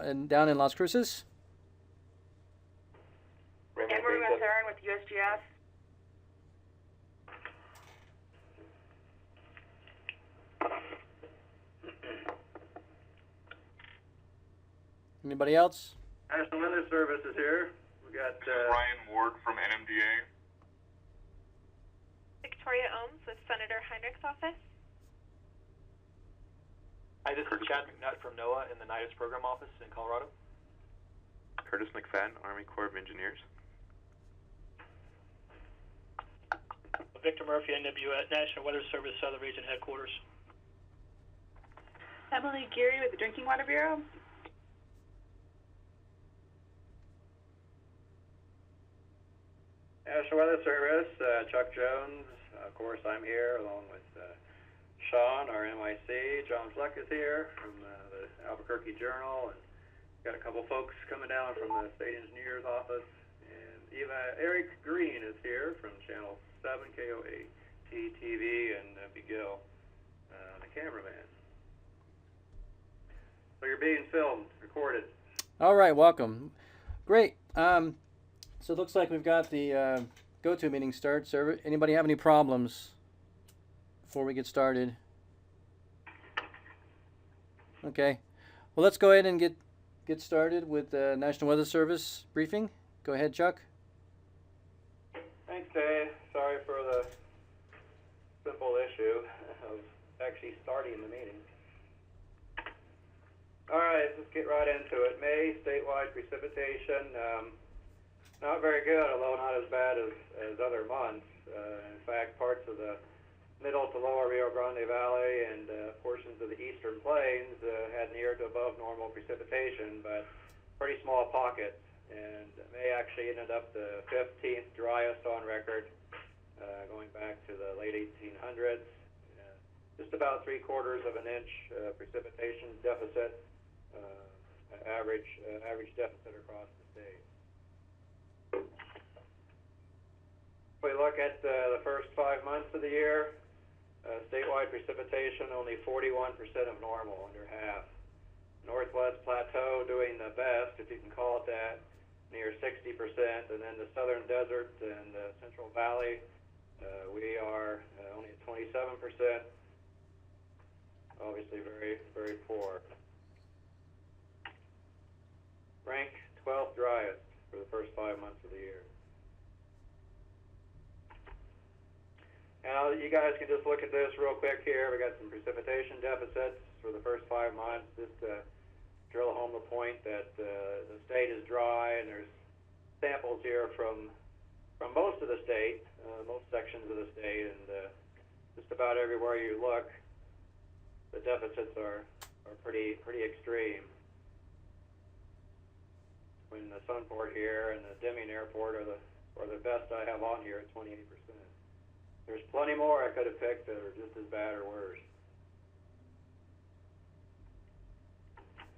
down in Las Cruces? Emery Matherin with USGS. Anybody else? National Weather Service is here. We got Ryan Ward from NMDA. Victoria Ohms with Senator Heinrich's office. Hi, this is Chad McNutt from NOAA in the NIDIS program office in Colorado. Curtis McFadden, Army Corps of Engineers. Victor Murphy, NWS, National Weather Service, Southern Region Headquarters. Emily Geary with the Drinking Water Bureau. National Weather Service, Chuck Jones. Of course, I'm here along with Sean, our MIC. John Fleck is here from the Albuquerque Journal, and got a couple folks coming down from the State Engineer's office. And Eric Green is here from Channel 7 KOAT TV, and Gill, the cameraman. So you're being filmed, recorded. All right, welcome. Great. So it looks like we've got the go-to meeting start. So anybody have any problems before we get started? Okay. Well, let's go ahead and get started with the National Weather Service briefing. Go ahead, Chuck. Thanks, Dave. Sorry for the simple issue of actually starting the meeting. All right, let's get right into it. May statewide precipitation. Not very good, although not as bad as other months. In fact, parts of the middle to lower Rio Grande Valley and portions of the eastern plains had near to above normal precipitation, but pretty small pockets. And May actually ended up the 15th driest on record, going back to the late 1800s. Just about 3/4 of an inch precipitation deficit, average deficit across the state. If we look at the first 5 months of the year, statewide precipitation only 41% of normal, under half. Northwest Plateau doing the best, if you can call it that, near 60%, and then the Southern Desert and the Central Valley, we are only at 27%. Obviously very, very poor. Ranked 12th driest for the first 5 months of the year. Now, you guys can just look at this real quick here. We got some precipitation deficits for the first 5 months. Just to drill home the point that the state is dry, and there's samples here from most of the state, most sections of the state, and just about everywhere you look, the deficits are pretty extreme. When the Sunport here and the Deming Airport are the best I have on here at 28%. There's plenty more I could have picked that are just as bad or worse.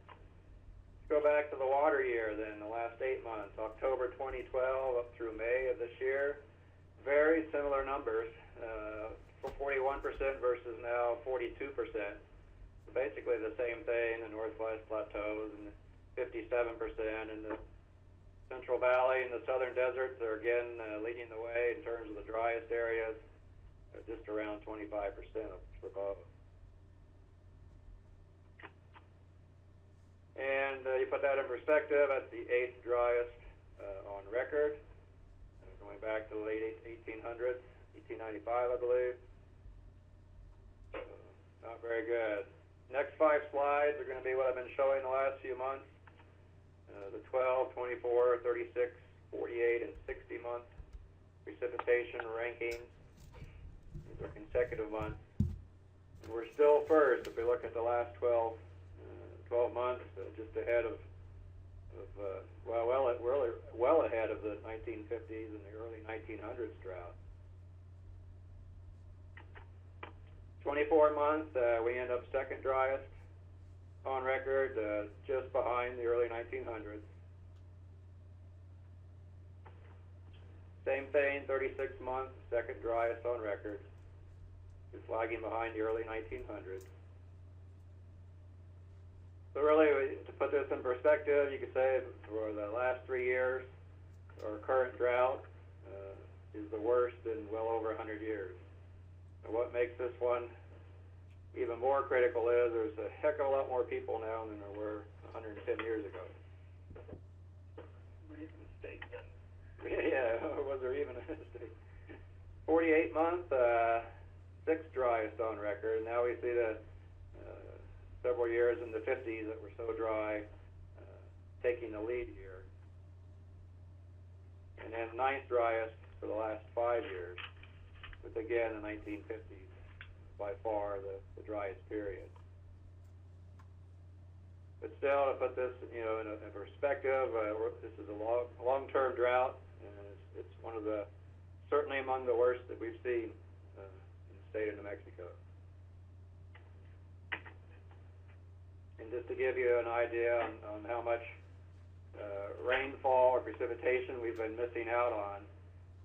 Let's go back to the water year then, the last 8 months, October 2012 up through May of this year. Very similar numbers, for 41% versus now 42%. So basically the same thing, the Northwest Plateaus and 57%, and the Central Valley and the Southern Deserts are again leading the way in terms of the driest areas, just around 25% for both. And you put that in perspective, that's the 8th driest on record, going back to the late 1800s, 1895, I believe. Not very good. Next 5 slides are going to be what I've been showing the last few months. The 12, 24, 36, 48, and 60 month precipitation rankings. These are consecutive months. And we're still first if we look at the last 12 months, just ahead of well ahead of the 1950s and the early 1900s drought. 24 months, we end up second driest on record, just behind the early 1900s. Same thing, 36 months, second driest on record, just lagging behind the early 1900s. So really, to put this in perspective, you could say for the last 3 years, our current drought is the worst in well over 100 years. And what makes this one even more critical is there's a heck of a lot more people now than there were 110 years ago. Yeah, was there even a mistake? 48-month, 6th driest on record. Now we see the several years in the 50s that were so dry, taking the lead here. And then 9th driest for the last 5 years, with again the 1950s by far the driest period. But still, to put this in perspective, this is a long-term drought, and it's one of the certainly among the worst that we've seen in the state of New Mexico. And just to give you an idea on how much rainfall or precipitation we've been missing out on,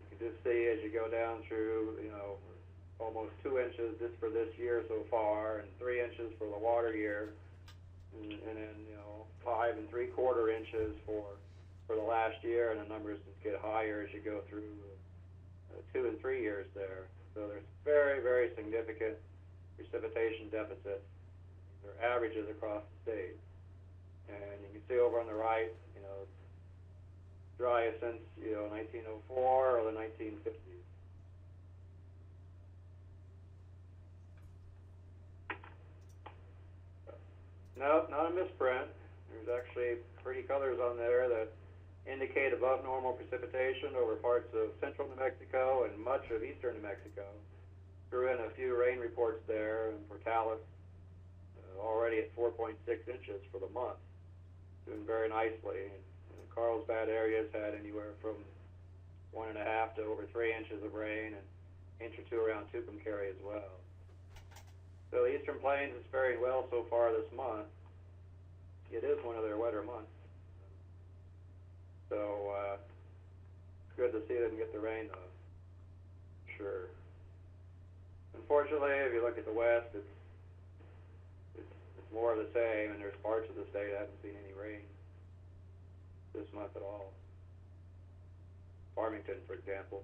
you can just see as you go down through, almost 2 inches just for this year so far, and 3 inches for the water year, and then 5 3/4 inches for the last year, and the numbers just get higher as you go through 2 and 3 years there. So there's very, very significant precipitation deficits. They're averages across the state. And you can see over on the right, driest since 1904 or the 1950s. No, not a misprint. There's actually pretty colors on there that indicate above normal precipitation over parts of central New Mexico and much of eastern New Mexico. Threw in a few rain reports there, and Portales already at 4.6 inches for the month, doing very nicely. And Carlsbad areas had anywhere from 1.5 to over 3 inches of rain, and inch or two around Tucumcari as well. So the Eastern Plains is faring well so far this month. It is one of their wetter months. So it's good to see them get the rain though. Sure. Unfortunately, if you look at the West, it's more of the same, and there's parts of the state that haven't seen any rain this month at all. Farmington, for example.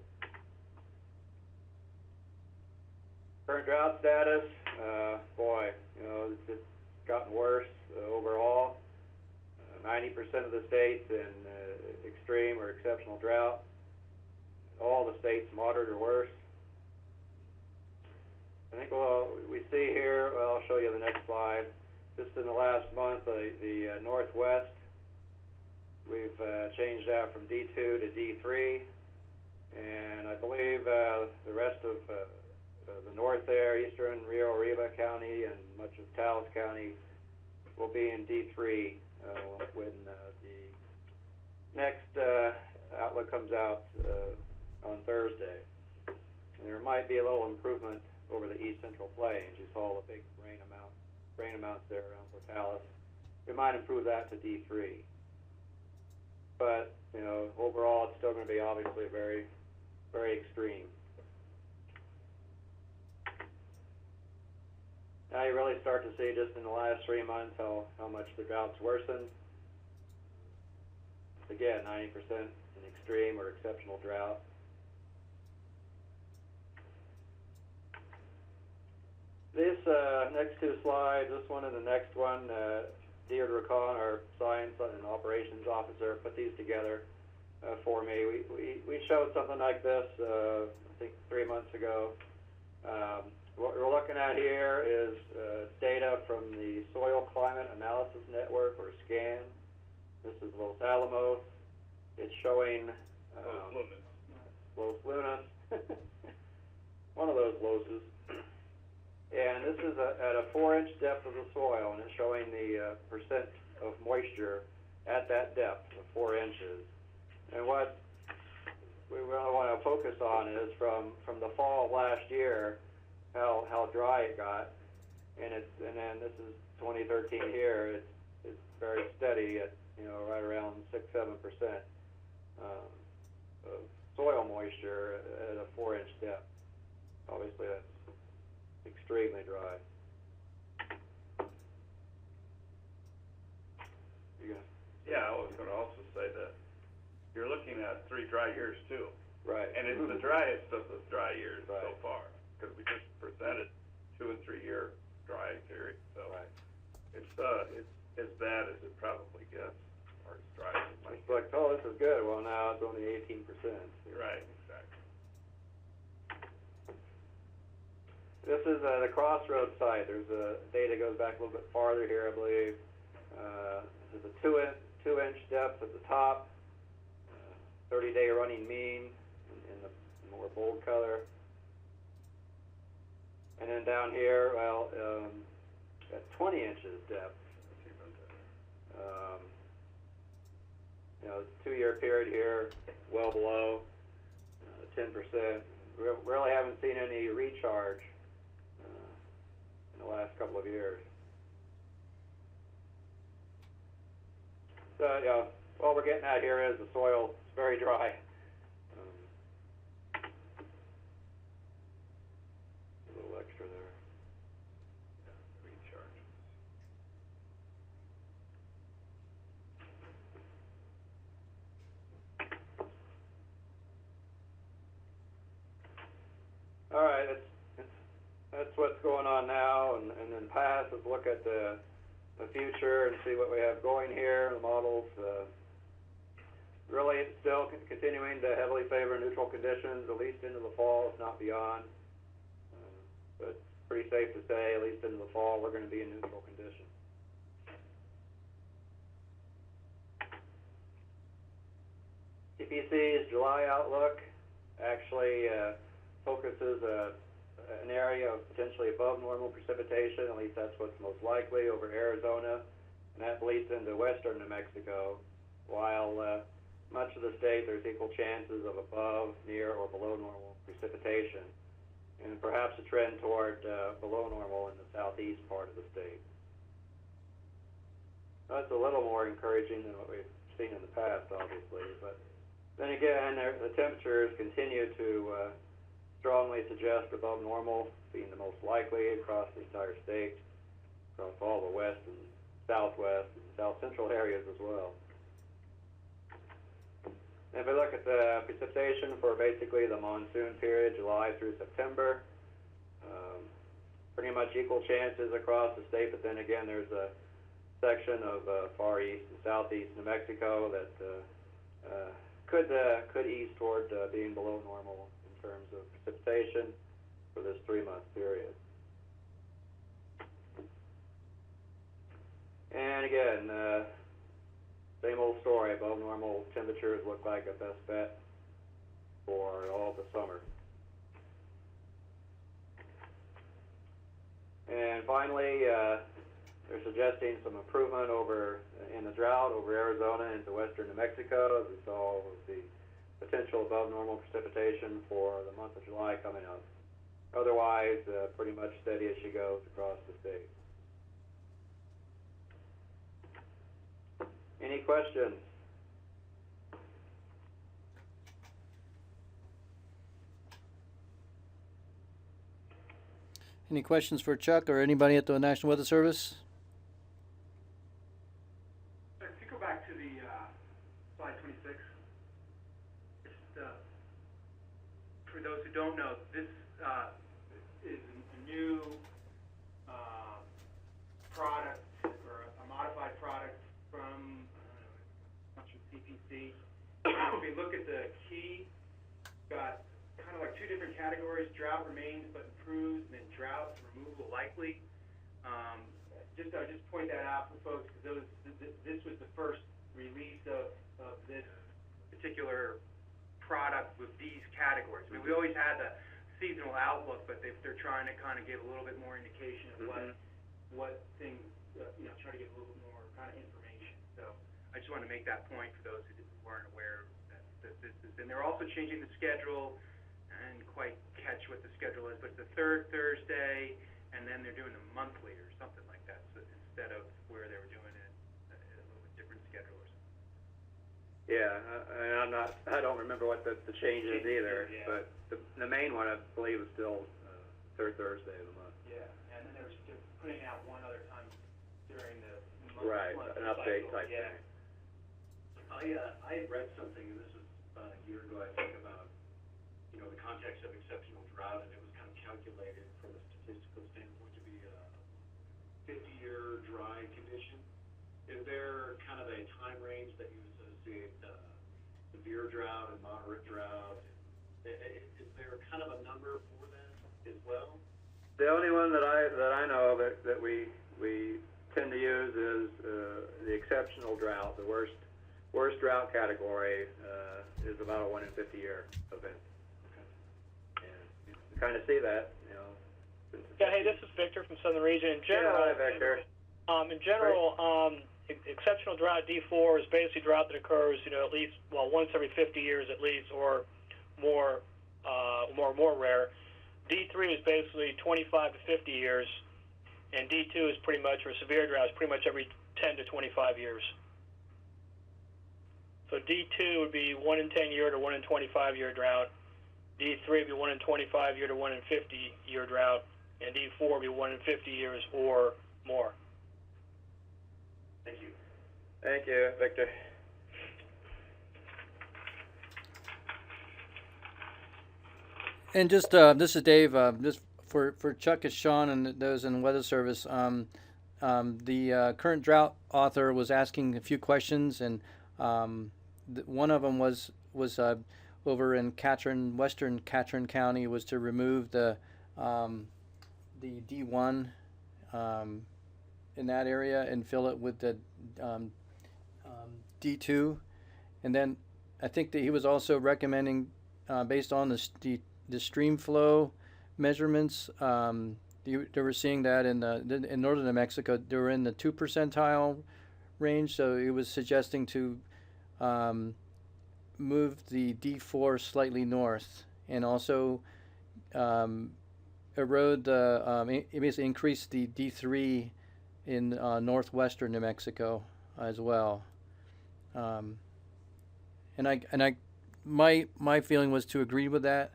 Current drought status, it's gotten worse overall. 90% of the states in extreme or exceptional drought. All the states moderate or worse. I think we see here, I'll show you the next slide. Just in the last month, the Northwest, we've changed that from D2 to D3, and I believe the rest of the north there, eastern Rio Grande County and much of Taos County, will be in D3 when the next outlook comes out on Thursday. And there might be a little improvement over the east central plains. You saw the big rain amounts there around Portales. We might improve that to D3. But, overall it's still going to be obviously very, very extreme. Now you really start to see just in the last 3 months how much the drought's worsened. Again, 90% in extreme or exceptional drought. This next two slides, this one and the next one, Deirdre Kahn, our Science and Operations Officer, put these together for me. We showed something like this, I think 3 months ago. What we're looking at here is data from the Soil Climate Analysis Network, or SCAN. This is Los Alamos. It's showing Los Lunas, one of those Loses. And this is at a 4-inch depth of the soil, and it's showing the percent of moisture at that depth of 4 inches. And what we really want to focus on is from the fall of last year, how dry it got, and then this is 2013 here. It's very steady at right around 6-7% of soil moisture at a 4-inch depth. Obviously, that's extremely dry. you're looking at 3 dry years too. Right. And it's the driest of the dry years so Right. far, because we just presented 2 and 3 year dry periods, so. Right. It's as bad as it probably gets, or as dry as it might It's get. like, oh, this is good. Well, now it's only 18%. Right, exactly. This is the crossroads site. There's data goes back a little bit farther here, I believe. This is a 2-inch depth at the top, 30-day running mean in the more bold color. And then down here, well, at 20 inches depth, you know, 2-year period here, well below 10%. Really haven't seen any recharge in the last couple of years. So, yeah, what we're getting at here is the soil is very dry. A little extra there. Recharge. All right, that's what's going on now, and then past, let's look at the future and see what we have going here. The models really it's still continuing to heavily favor neutral conditions, at least into the fall, if not beyond. But it's pretty safe to say, at least into the fall, we're going to be in neutral conditions. CPC's July outlook actually focuses an area of potentially above normal precipitation, at least that's what's most likely, over Arizona, and that bleeds into western New Mexico, while much of the state there's equal chances of above, near, or below normal precipitation, and perhaps a trend toward below normal in the southeast part of the state. That's a little more encouraging than what we've seen in the past, obviously, but then again, the temperatures continue to strongly suggest above normal being the most likely across the entire state, across all the west and southwest and south central areas as well. And if we look at the precipitation for basically the monsoon period, July through September, pretty much equal chances across the state, but then again there's a section of far east and southeast New Mexico that could ease toward being below normal in terms of precipitation for this 3-month period. And again, same old story, above normal temperatures look like a best bet for all the summer. And finally, they're suggesting some improvement in the drought over Arizona into western New Mexico, as we saw with the potential above normal precipitation for the month of July coming up. Otherwise, pretty much steady as she goes across the state. Any questions? Any questions for Chuck or anybody at the National Weather Service? If you go back to the slide 26, just for those who don't know, this is a new product or a modified product from CPC. If we look at the key, got kind of like 2 different categories: drought remains but improves, and then drought removal likely. I'll just point that out for folks, because this was the first release of this particular product with these categories. I mean, we always had the seasonal outlook, but they're trying to kind of give a little bit more indication of what things, try to give a little bit more kind of information. So I just want to make that point for those who weren't aware that this is. And they're also changing the schedule. And quite catch what the schedule is, but it's the 3rd Thursday, and then they're doing the monthly or something like that, so instead of where they were doing it a little bit different schedule or something. Yeah, I don't remember what the change is either, yeah. But the main one I believe is still 3rd Thursday of the month. Yeah, and then they're putting out one other time during the month. Right, an update type thing. I had read something, and this was about a year ago, I think, about, you know, the context of exceptional drought, and it was kind of calculated from a statistical standpoint to be a 50-year dry condition. Is there kind of a time range that you associate severe drought and moderate drought? Is there kind of a number for that as well? The only one that I know of that we tend to use is the exceptional drought. The worst drought category is about a 1 in 50 year event. Okay. And you kind of see that, you know. Yeah, hey, this is Victor from Southern Region. In general, yeah, hi, Victor. Exceptional drought D4 is basically drought that occurs, you know, at least, well, once every 50 years at least, or more rare. D3 is basically 25 to 50 years, and D2 is pretty much, or severe drought, is pretty much every 10 to 25 years. So D2 would be 1 in 10 year to 1 in 25 year drought. D3 would be 1 in 25 year to 1 in 50 year drought, and D4 would be 1 in 50 years or more. Thank you. Thank you, Victor. And just this is Dave. Just for Chuck and Sean and those in the Weather Service. The current drought author was asking a few questions, and one of them was over in western Catron County, was to remove the D1 in that area and fill it with the D2, and then I think that he was also recommending, based on the stream flow measurements, they were seeing that in northern New Mexico, they were in the 2 percentile range. So he was suggesting to move the D4 slightly north, and also erode basically increase the D3 in northwestern New Mexico as well. My feeling was to agree with that.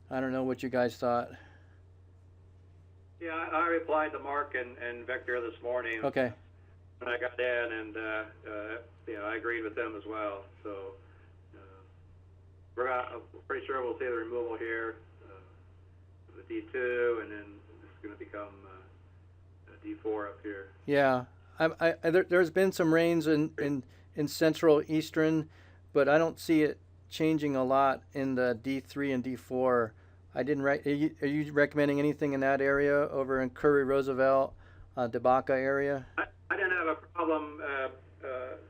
I don't know what you guys thought. Yeah, I replied to Mark and Victor this morning. Okay. When I got in, and I agreed with them as well. So I'm pretty sure we'll see the removal here, the D2, and then it's going to become D4 up here. Yeah, there's been some rains in central eastern, but I don't see it changing a lot in the D3 and D4. Are you recommending anything in that area over in Curry, Roosevelt, DeBaca area? I didn't have a problem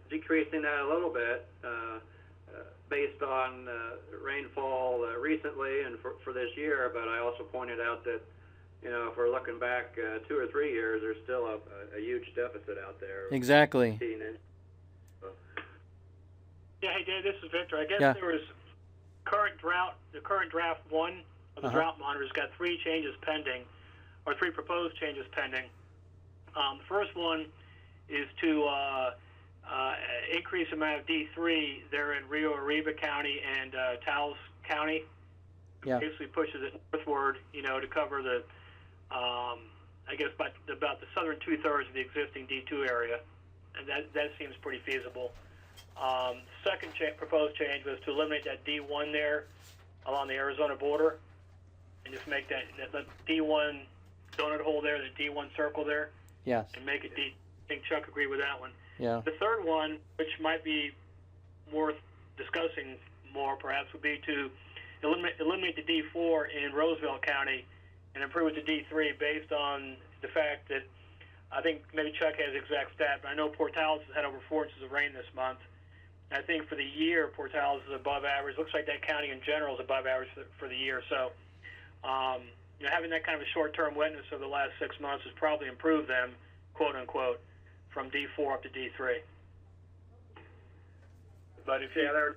decreasing that a little bit based on rainfall recently and for this year, but I also pointed out that, you know, if we're looking back 2 or 3 years, there's still a huge deficit out there. Exactly. Yeah, hey Dave, this is Victor. I guess Yeah. there was the current draft 1 of the drought monitor's got 3 changes pending, or 3 proposed changes pending. The first one is to increase the amount of D3 there in Rio Grande County and Taos County. Yeah. Basically pushes it northward, you know, to cover the, I guess about the southern 2/3 of the existing D2 area, and that seems pretty feasible. Second proposed change was to eliminate that D1 there along the Arizona border, and just make that D1 donut hole there, the D1 circle there. Yes. And make it D. I think Chuck agreed with that one. Yeah. The third one, which might be worth discussing more perhaps, would be to eliminate the D4 in Roosevelt County and improve it to D3 based on the fact that, I think maybe Chuck has the exact stat, but I know Portales has had over 4 inches of rain this month. I think for the year, Portales is above average. Looks like that county in general is above average for the year. So, having that kind of a short-term wetness over the last 6 months has probably improved them, quote unquote, from D4 up to D3. But if they're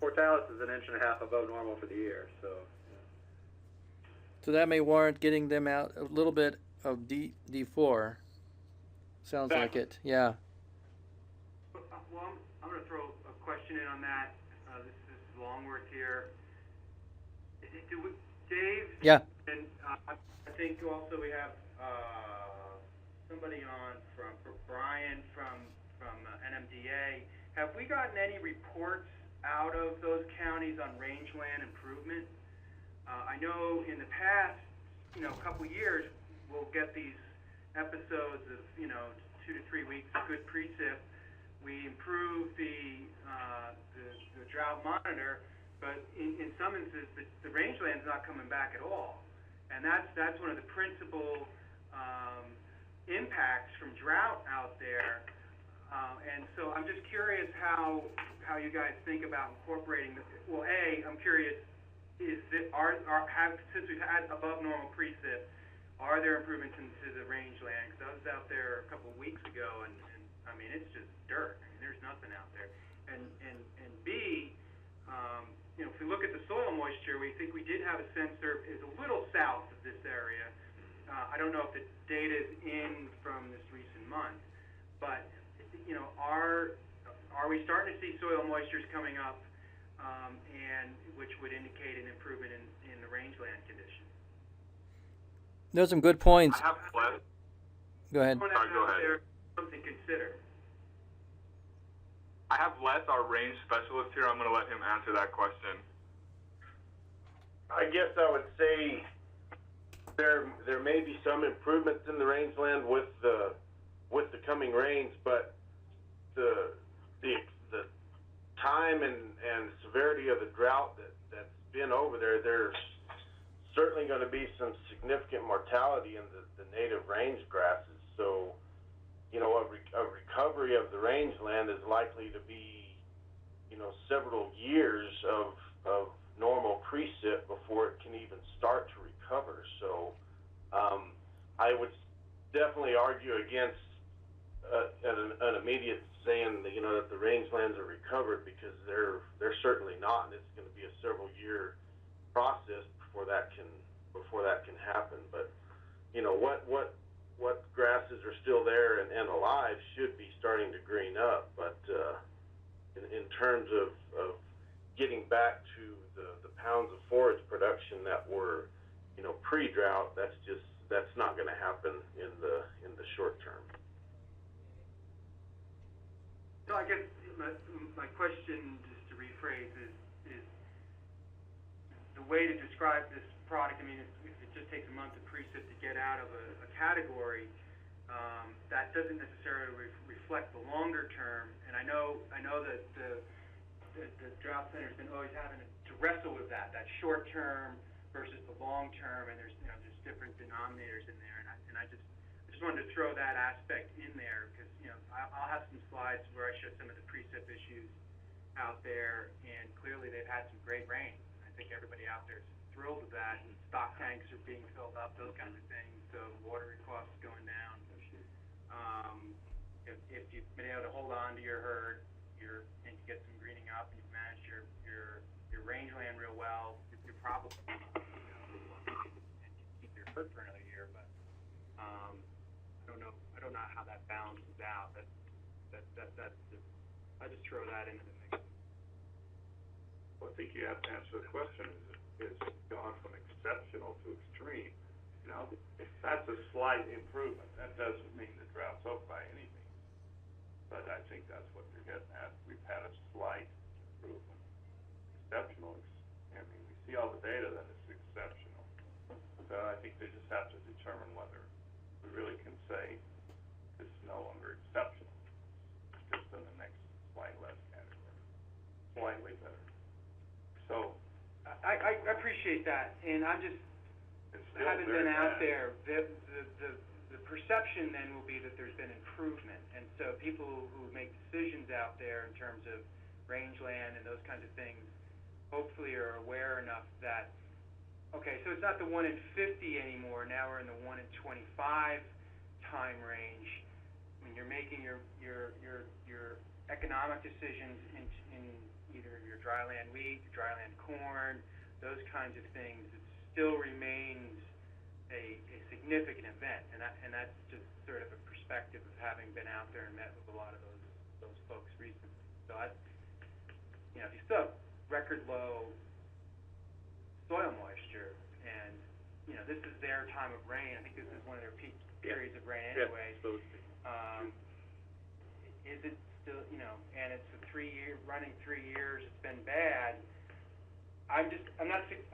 Portales is 1.5 inches above normal for the year. So that may warrant getting them out a little bit of D4. Sounds like it. Yeah. Well, I'm going to throw a question in on that. This is Longworth here. Dave? Yeah. And I think also we have somebody on from Brian from NMDA have we gotten any reports out of those counties on rangeland improvement? I know in the past, a couple years, we'll get these episodes of, 2 to 3 weeks of good precip. We improve the drought monitor, but in some instances, the rangeland's not coming back at all. And that's one of the principal impacts from drought out there. And so I'm just curious how you guys think about incorporating this. Well, I'm curious, since we've had above normal precip, are there improvements into the rangeland? Because I was out there a couple of weeks ago, and I mean, it's just dirt. I mean, there's nothing out there. And B, if we look at the soil moisture, we think we did have a sensor is a little south of this area. I don't know if the data is in from this recent month, but are we starting to see soil moistures coming up, and which would indicate an improvement in the rangeland condition? There's some good points. I have less. Go ahead. Go ahead. Something to consider. I have Les, our range specialist here. I'm going to let him answer that question. I guess I would say there may be some improvements in the rangeland with the coming rains, but the time and severity of the drought that's been over there, there's certainly going to be some significant mortality in the native range grasses. So, a recovery of the rangeland is likely to be, several years of normal precip before it can even start to recover. So, I would definitely argue against an immediate saying that, that the rangelands are recovered, because they're certainly not, and it's going to be a several-year process before that can happen. But what grasses are still there and alive should be starting to green up. But in terms of getting back to the pounds of forage production that were pre-drought, that's not going to happen in the short term. So I guess my question, just to rephrase, is the way to describe this product. I mean, if it just takes a month of precip to get out of a category, that doesn't necessarily reflect the longer term. And I know that the Drought Center's been always having to wrestle with that short term versus the long term, and there's different denominators in there. And I just wanted to throw that aspect in there, because I'll have some slides where I show some of the precip issues out there, and clearly they've had some great rain. I think everybody out there is thrilled with that, and stock tanks are being filled up, those kinds of things, so watering costs going down. If you've been able to hold on to your herd, and you get some greening up, and you've managed your rangeland real well, you're probably keep your herd for another year. But I don't know how that balances out. I just throw that into the mix. Well, I think you have to answer the question: is gone from exceptional to extreme? That's a slight improvement. That doesn't mean the drought's over by any means. But I think that's what you're getting at. We've had a slight improvement. Exceptional. I mean, we see all the data that it's exceptional. So I think they just have to determine whether we really can say it's no longer exceptional. It's just in the next slight less category. Slightly better. So I appreciate that, and I'm just haven't been out there. The perception then will be that there's been improvement, and so people who make decisions out there in terms of rangeland and those kinds of things hopefully are aware enough that, okay, so it's not the 1 in 50 anymore. Now we're in the 1 in 25 time range. I mean, you're making your economic decisions in either your dryland wheat, dryland corn, those kinds of things. It still remains a significant event, and that's just sort of a perspective of having been out there and met with a lot of those folks recently. So if you still have record low soil moisture, and this is their time of rain. I think this is one of their peak periods of rain anyway. Yeah, Is it still, and it's running 3 years, it's been bad. I'm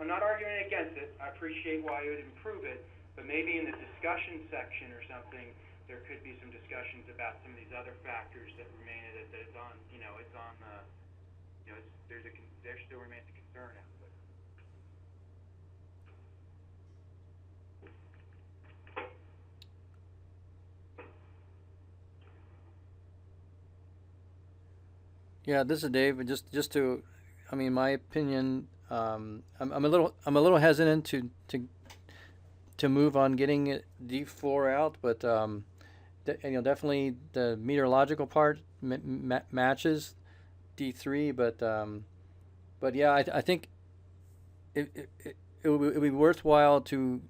not arguing against it. I appreciate why you would improve it, but maybe in the discussion section or something, there could be some discussions about some of these other factors that remain, that it's on, there still remains a concern out there. Yeah, this is Dave. Just to, I mean, my opinion. I'm a little hesitant to move on getting it D4 out, but definitely the meteorological part matches D3, but yeah, I think it would be worthwhile to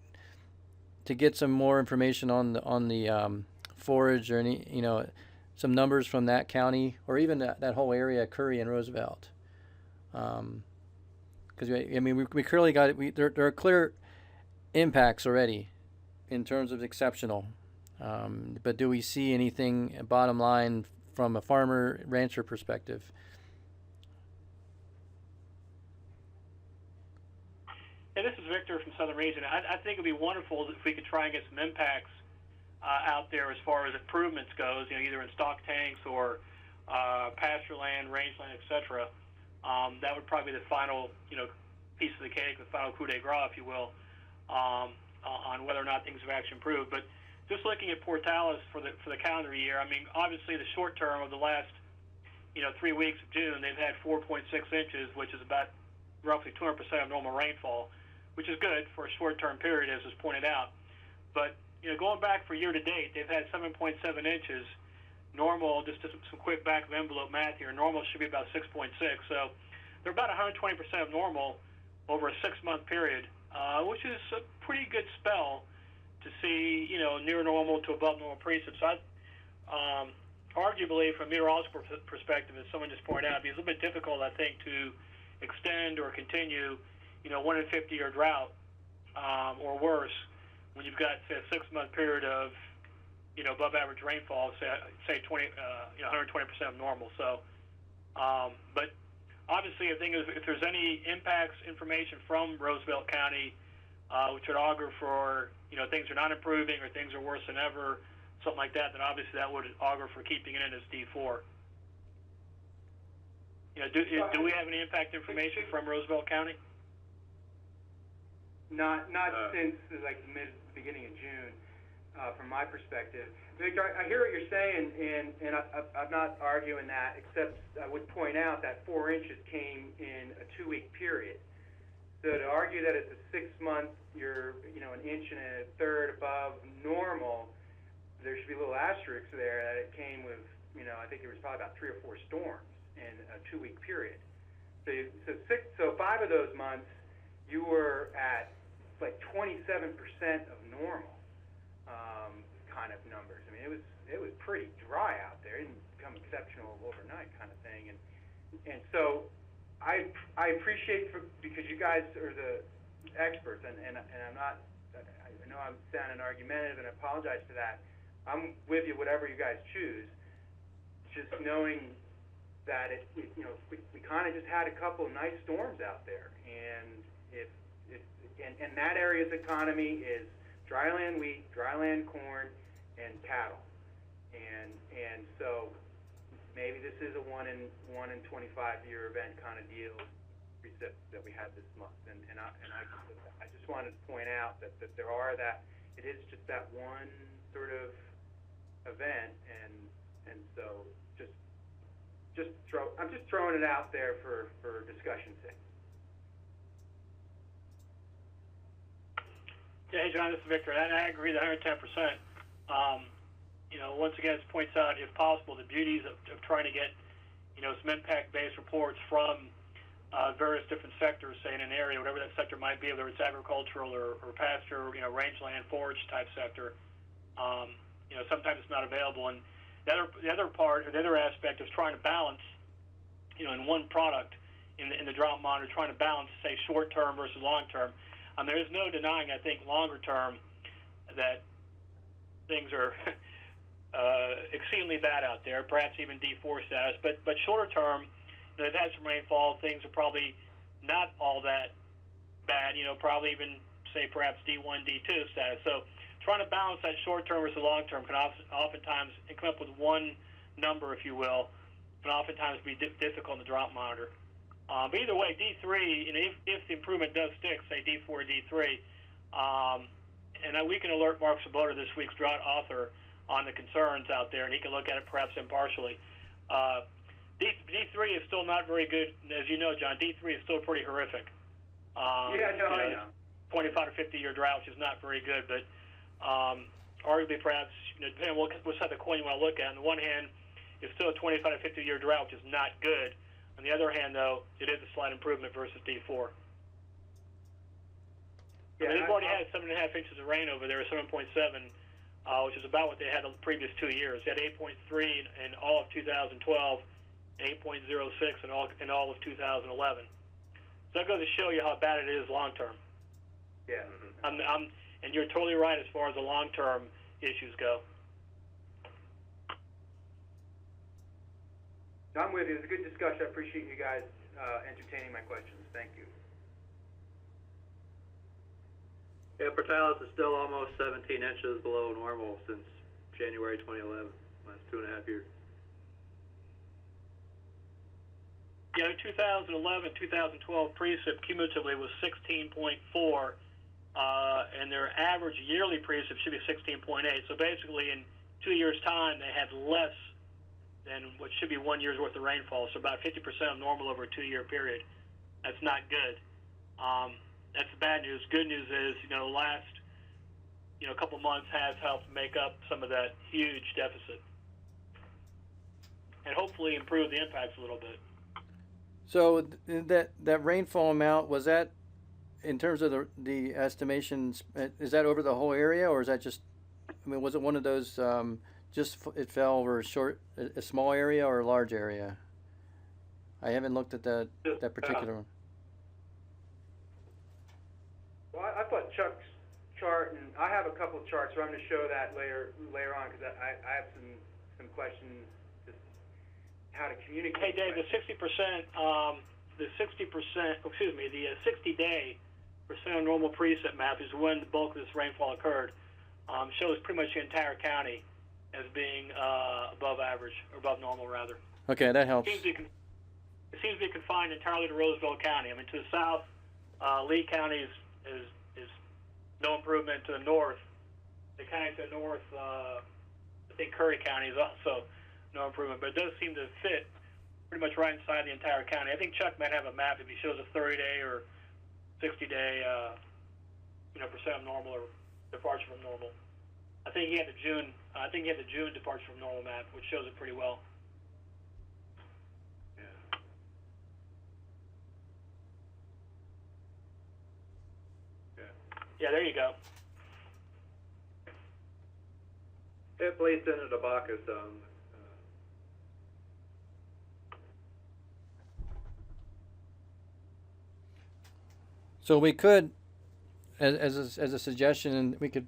get some more information on the forage, or any some numbers from that county, or even that whole area, Curry and Roosevelt. Because we clearly got it. There are clear impacts already in terms of exceptional, but do we see anything bottom line from a farmer rancher perspective? Yeah, this is Victor from Southern Region. I think it'd be wonderful if we could try and get some impacts out there as far as improvements goes, either in stock tanks or pasture land, rangeland, etc. That would probably be the final, piece of the cake, the final coup de grace, if you will, on whether or not things have actually improved. But just looking at Portales for the calendar year, obviously the short term of the last, 3 weeks of June, they've had 4.6 inches, which is about roughly 200% of normal rainfall, which is good for a short-term period, as was pointed out. But going back for year to date, they've had 7.7 inches. Normal, just some quick back of envelope math here, normal should be about 6.6. So they're about 120% of normal over a 6-month period, which is a pretty good spell to see, near normal to above normal precip. So arguably, from a meteorological perspective, as someone just pointed out, it'd be a little bit difficult, I think, to extend or continue, 1 in 50-year drought or worse, when you've got, say, a 6-month period of, above average rainfall, say 120% of normal. So, but obviously, I think if there's any impacts information from Roosevelt County, which would augur for, things are not improving or things are worse than ever, something like that, then obviously that would augur for keeping it in as D4. Do we have any impact information from Roosevelt County? Not since like the beginning of June, from my perspective. Victor, I hear what you're saying, and I'm not arguing that, except I would point out that 4 inches came in a 2-week period. So to argue that it's a 6-month, you're an inch and a third above normal, there should be a little asterisk there that it came with, I think it was probably about 3 or 4 storms in a 2-week period. So 5 of those months, you were at like 27% of normal kind of numbers. It was pretty dry out there. It didn't become exceptional overnight kind of thing. And so I appreciate, because you guys are the experts, and I'm not, I know I'm sounding argumentative, and I apologize for that. I'm with you, whatever you guys choose. Just knowing that we kind of just had a couple of nice storms out there, and and that area's economy is dryland wheat, dryland corn, and cattle, and so maybe this is a 1 in 25-year event kind of deal that we had this month, and I just wanted to point out that there are it is just that one sort of event, and so I'm just throwing it out there for discussion's sake. Yeah, hey John, this is Victor, and I agree that 110%. Once again, it points out, if possible, the beauties of trying to get, some impact-based reports from various different sectors, say in an area, whatever that sector might be, whether it's agricultural or pasture, rangeland, forage type sector. Sometimes it's not available, and the other part, or the other aspect, is trying to balance, in one product, in the drought monitor, trying to balance, say, short term versus long term. There is no denying, I think, longer term, that things are exceedingly bad out there, perhaps even D4 status. But shorter term, they've had some rainfall. Things are probably not all that bad. Probably even say perhaps D1, D2 status. So trying to balance that short term versus long term can oftentimes come up with one number, if you will, can oftentimes be difficult in the drought monitor. But either way, D3, if the improvement does stick, say D4 or D3, and we can alert Mark Sabota, this week's drought author, on the concerns out there, and he can look at it perhaps impartially. D3 is still not very good. As you know, John, D3 is still pretty horrific. I know. 25 to 50-year drought, which is not very good, but arguably perhaps, depending on what side of the coin you want to look at. On the one hand, it's still a 25 to 50-year drought, which is not good. On the other hand, though, it is a slight improvement versus D4. Yeah, they've already had 7.5 inches of rain over there, 7.7, which is about what they had the previous 2 years. They had 8.3 in all of 2012, 8.06 in all of 2011. So that goes to show you how bad it is long term. Yeah. And you're totally right as far as the long term issues go. I'm with you. It was a good discussion. I appreciate you guys entertaining my questions. Thank you. Yeah, Portales is still almost 17 inches below normal since January 2011, last 2.5 years. Yeah, in 2011, 2012 precip cumulatively was 16.4, and their average yearly precip should be 16.8. So basically, in 2 years' time, they had less than what should be 1 year's worth of rainfall. So about 50% of normal over a 2-year period. That's not good. That's the bad news. Good news is, the last, couple months has helped make up some of that huge deficit, and hopefully improve the impacts a little bit. So that rainfall amount, was that, in terms of the estimations, is that over the whole area, or is that just, was it one of those, it fell over a small area or a large area? I haven't looked at that particular one. Well, I thought Chuck's chart, and I have a couple of charts, so I'm going to show that later on, because I have some questions, just how to communicate. Hey, Dave, the 60%, the 60-day percent of normal precip map is when the bulk of this rainfall occurred. Shows pretty much the entire county as being above average, or above normal, rather. Okay, that helps. It seems to be confined entirely to Roosevelt County. To the south, Lee County is no improvement. To the north, the county to the north, I think Curry County is also no improvement, but it does seem to fit pretty much right inside the entire county. I think Chuck might have a map if he shows a 30-day or 60-day, percent of normal or departure from normal. I think he had the June departure from normal map, which shows it pretty well. Yeah, there you go. It bleeds into the Baca zone. So we could, as a suggestion, we could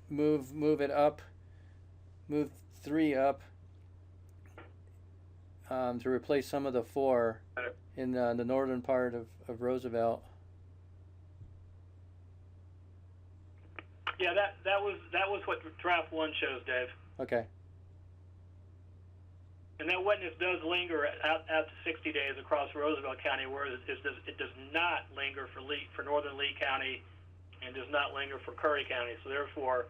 move it up, move 3 up, to replace some of the 4 in the northern part of Roosevelt. Yeah, that was what draft 1 shows, Dave. Okay. And that wetness does linger out to 60 days across Roosevelt County, whereas it does not linger for northern Lee County, and does not linger for Curry County. So therefore,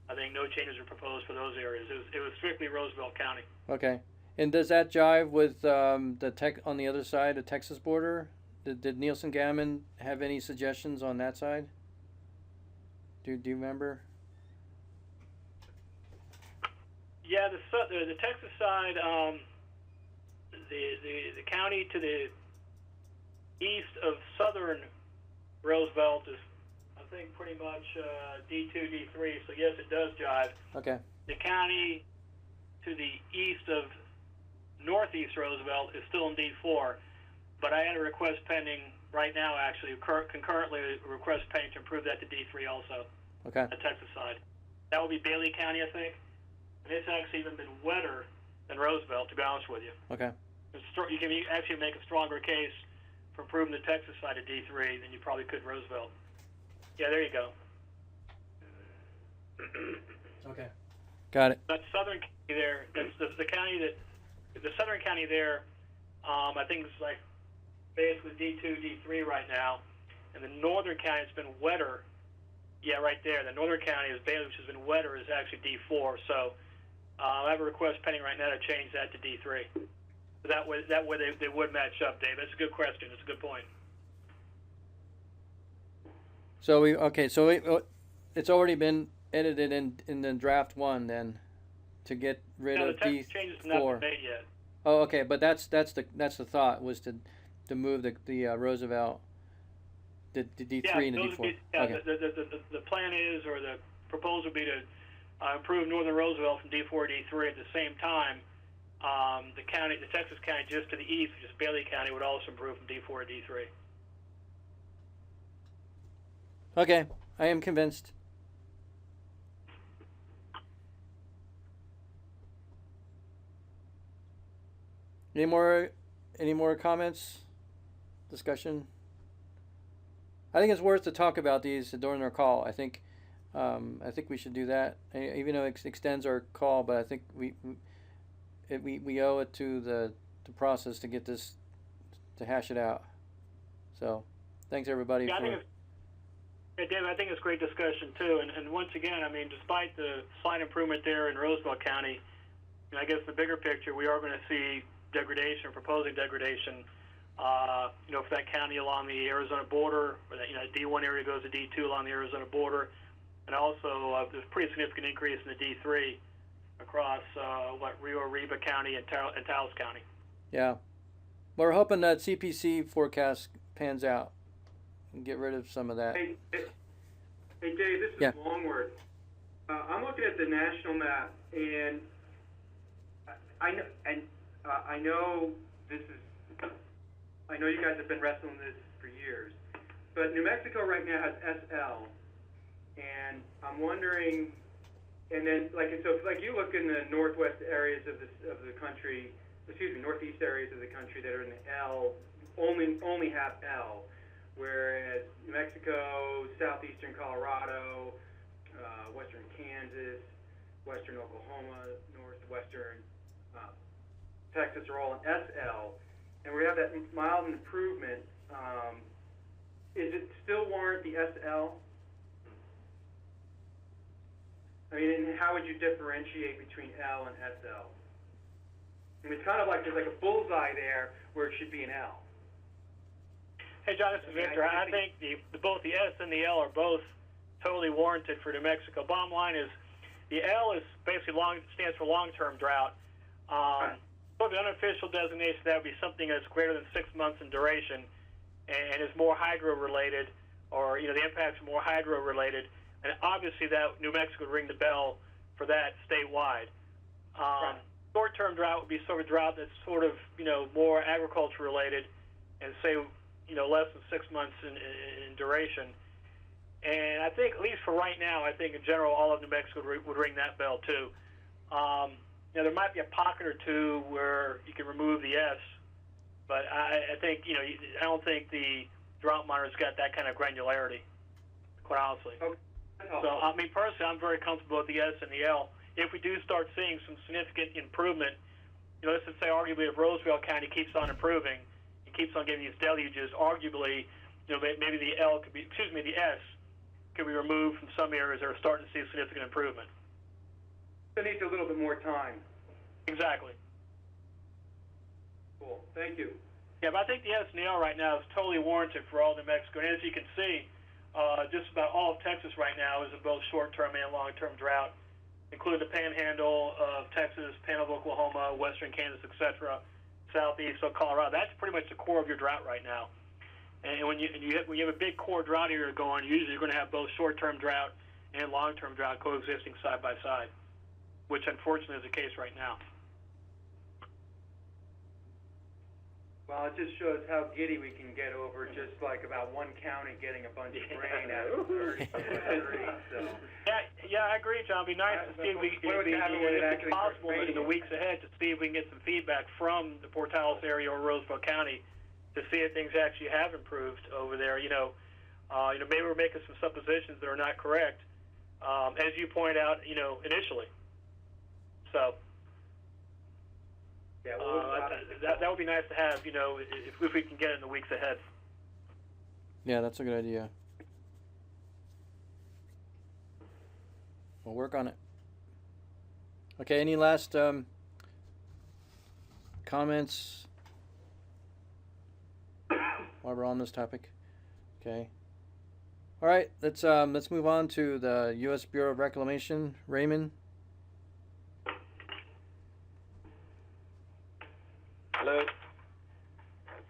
I think no changes are proposed for those areas. It was strictly Roosevelt County. Okay. And does that jive with on the other side, the Texas border? Did Nielsen Gammon have any suggestions on that side? Do you remember? Yeah, the Texas side, the county to the east of southern Roosevelt is, I think, pretty much D2, D3. So yes, it does jive. Okay. The county to the east of northeast Roosevelt is still in D4, but I had a request pending right now, actually, concurrently a request pending to improve that to D3 also. Okay. The Texas side. That would be Bailey County, I think. And it's actually even been wetter than Roosevelt, to be honest with you. Okay. You can actually make a stronger case for improving the Texas side of D3 than you probably could Roosevelt. Yeah, there you go. Okay. Got it. That southern county there, that's the county that, the southern county there, I think it's like basically D2, D3 right now. And the northern county has been wetter. Yeah, right there. The northern county is Bailey, which has been wetter, is actually D4. So I have a request pending right now to change that to D3. So that way they would match up, Dave. That's a good question. That's a good point. So it's already been edited in the draft 1 then to get rid No, of the text changes have not D4. been made yet. Oh, okay, but that's the thought was to move the Roosevelt the D3 and the D4. Okay. The plan is, or the proposal would be to improve northern Roosevelt from D4 to D3 at the same time. The Texas county just to the east, which is Bailey County, would also improve from D4 to D3. Okay, I am convinced. Any more comments? Discussion? I think it's worth to talk about these during our call. I think we should do that, even though it extends our call. But I think we owe it to the process to get this, to hash it out. So, thanks everybody for. Yeah, David, I think it's great discussion too. And once again, I mean, despite the slight improvement there in Roosevelt County, I guess the bigger picture, we are going to see degradation, or proposing degradation, for that county along the Arizona border, where that, D1 area goes to D2 along the Arizona border, and also there's a pretty significant increase in the D3 across Rio Grande County and Taos County. Yeah, we're hoping that CPC forecast pans out and get rid of some of that. Hey Dave, this is Longworth. I'm looking at the national map, and I know you guys have been wrestling this for years, but New Mexico right now has SL, and I'm wondering, and then if you look in the northwest areas of the country, northeast areas of the country that are in the L, only have L, whereas New Mexico, southeastern Colorado, western Kansas, western Oklahoma, northwestern Texas are all in SL, and we have that mild improvement. Is it still warrant the SL? I mean, and how would you differentiate between L and SL? I mean, it's kind of like there's like a bullseye there where it should be an L. Hey, John, this is Victor. I think both the S and the L are both totally warranted for New Mexico. Bottom line is, the L is basically stands for long-term drought. So the unofficial designation, that would be something that's greater than 6 months in duration, and is more hydro-related, or the impacts are more hydro-related, and obviously that New Mexico would ring the bell for that statewide. Short-term drought would be sort of a drought that's sort of more agriculture-related, and say less than 6 months in duration. And I think, at least for right now, I think in general all of New Mexico would ring that bell too. There might be a pocket or two where you can remove the S, but I think I don't think the drought monitor's got that kind of granularity, quite honestly. Okay. So I mean, personally, I'm very comfortable with the S and the L. If we do start seeing some significant improvement, let's just say arguably if Roosevelt County keeps on improving, it keeps on getting these deluges, arguably, maybe the the S could be removed from some areas that are starting to see significant improvement. It needs a little bit more time. Exactly. Cool. Thank you. Yeah, but I think the S and the L right now is totally warranted for all New Mexico. And as you can see, just about all of Texas right now is in both short-term and long-term drought, including the panhandle of Texas, panhandle of Oklahoma, western Kansas, etc., southeast of Colorado. That's pretty much the core of your drought right now. And when you have a big core drought area going, usually you're going to have both short-term drought and long-term drought coexisting side by side, which unfortunately is the case right now. Well, it just shows how giddy we can get over just like about one county getting a bunch of rain out of 30, so. Yeah, I agree, John. It'd be nice to see if we, What would happen when it if it's actually starts possible in the raining? weeks ahead to see if we can get some feedback from the Portales area or Roseville County to see if things actually have improved over there. Maybe we're making some suppositions that are not correct, as you point out, initially. So. Yeah, that would be nice to have, if we can get it in the weeks ahead. Yeah, that's a good idea. We'll work on it. Okay, any last comments while we're on this topic? Okay. All right, let's move on to the U.S. Bureau of Reclamation. Raymond. Hello.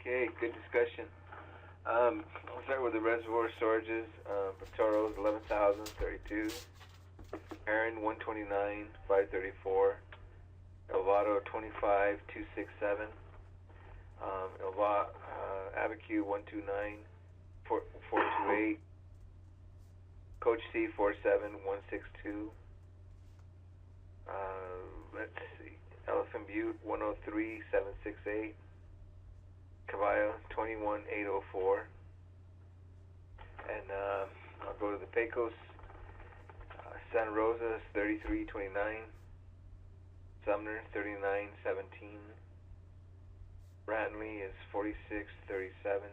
Okay, good discussion. I'll start with the reservoir storages. Patoros 11,032. Aaron 129,534. Elvado 25,267. Abiquiu 129,428. Coach C 47,162. Let's see. Elephant Butte 103,768. Caballo 21,804. And I'll go to the Pecos. Santa Rosa is 33,29. Sumner 39,17. Brantley is 46,37.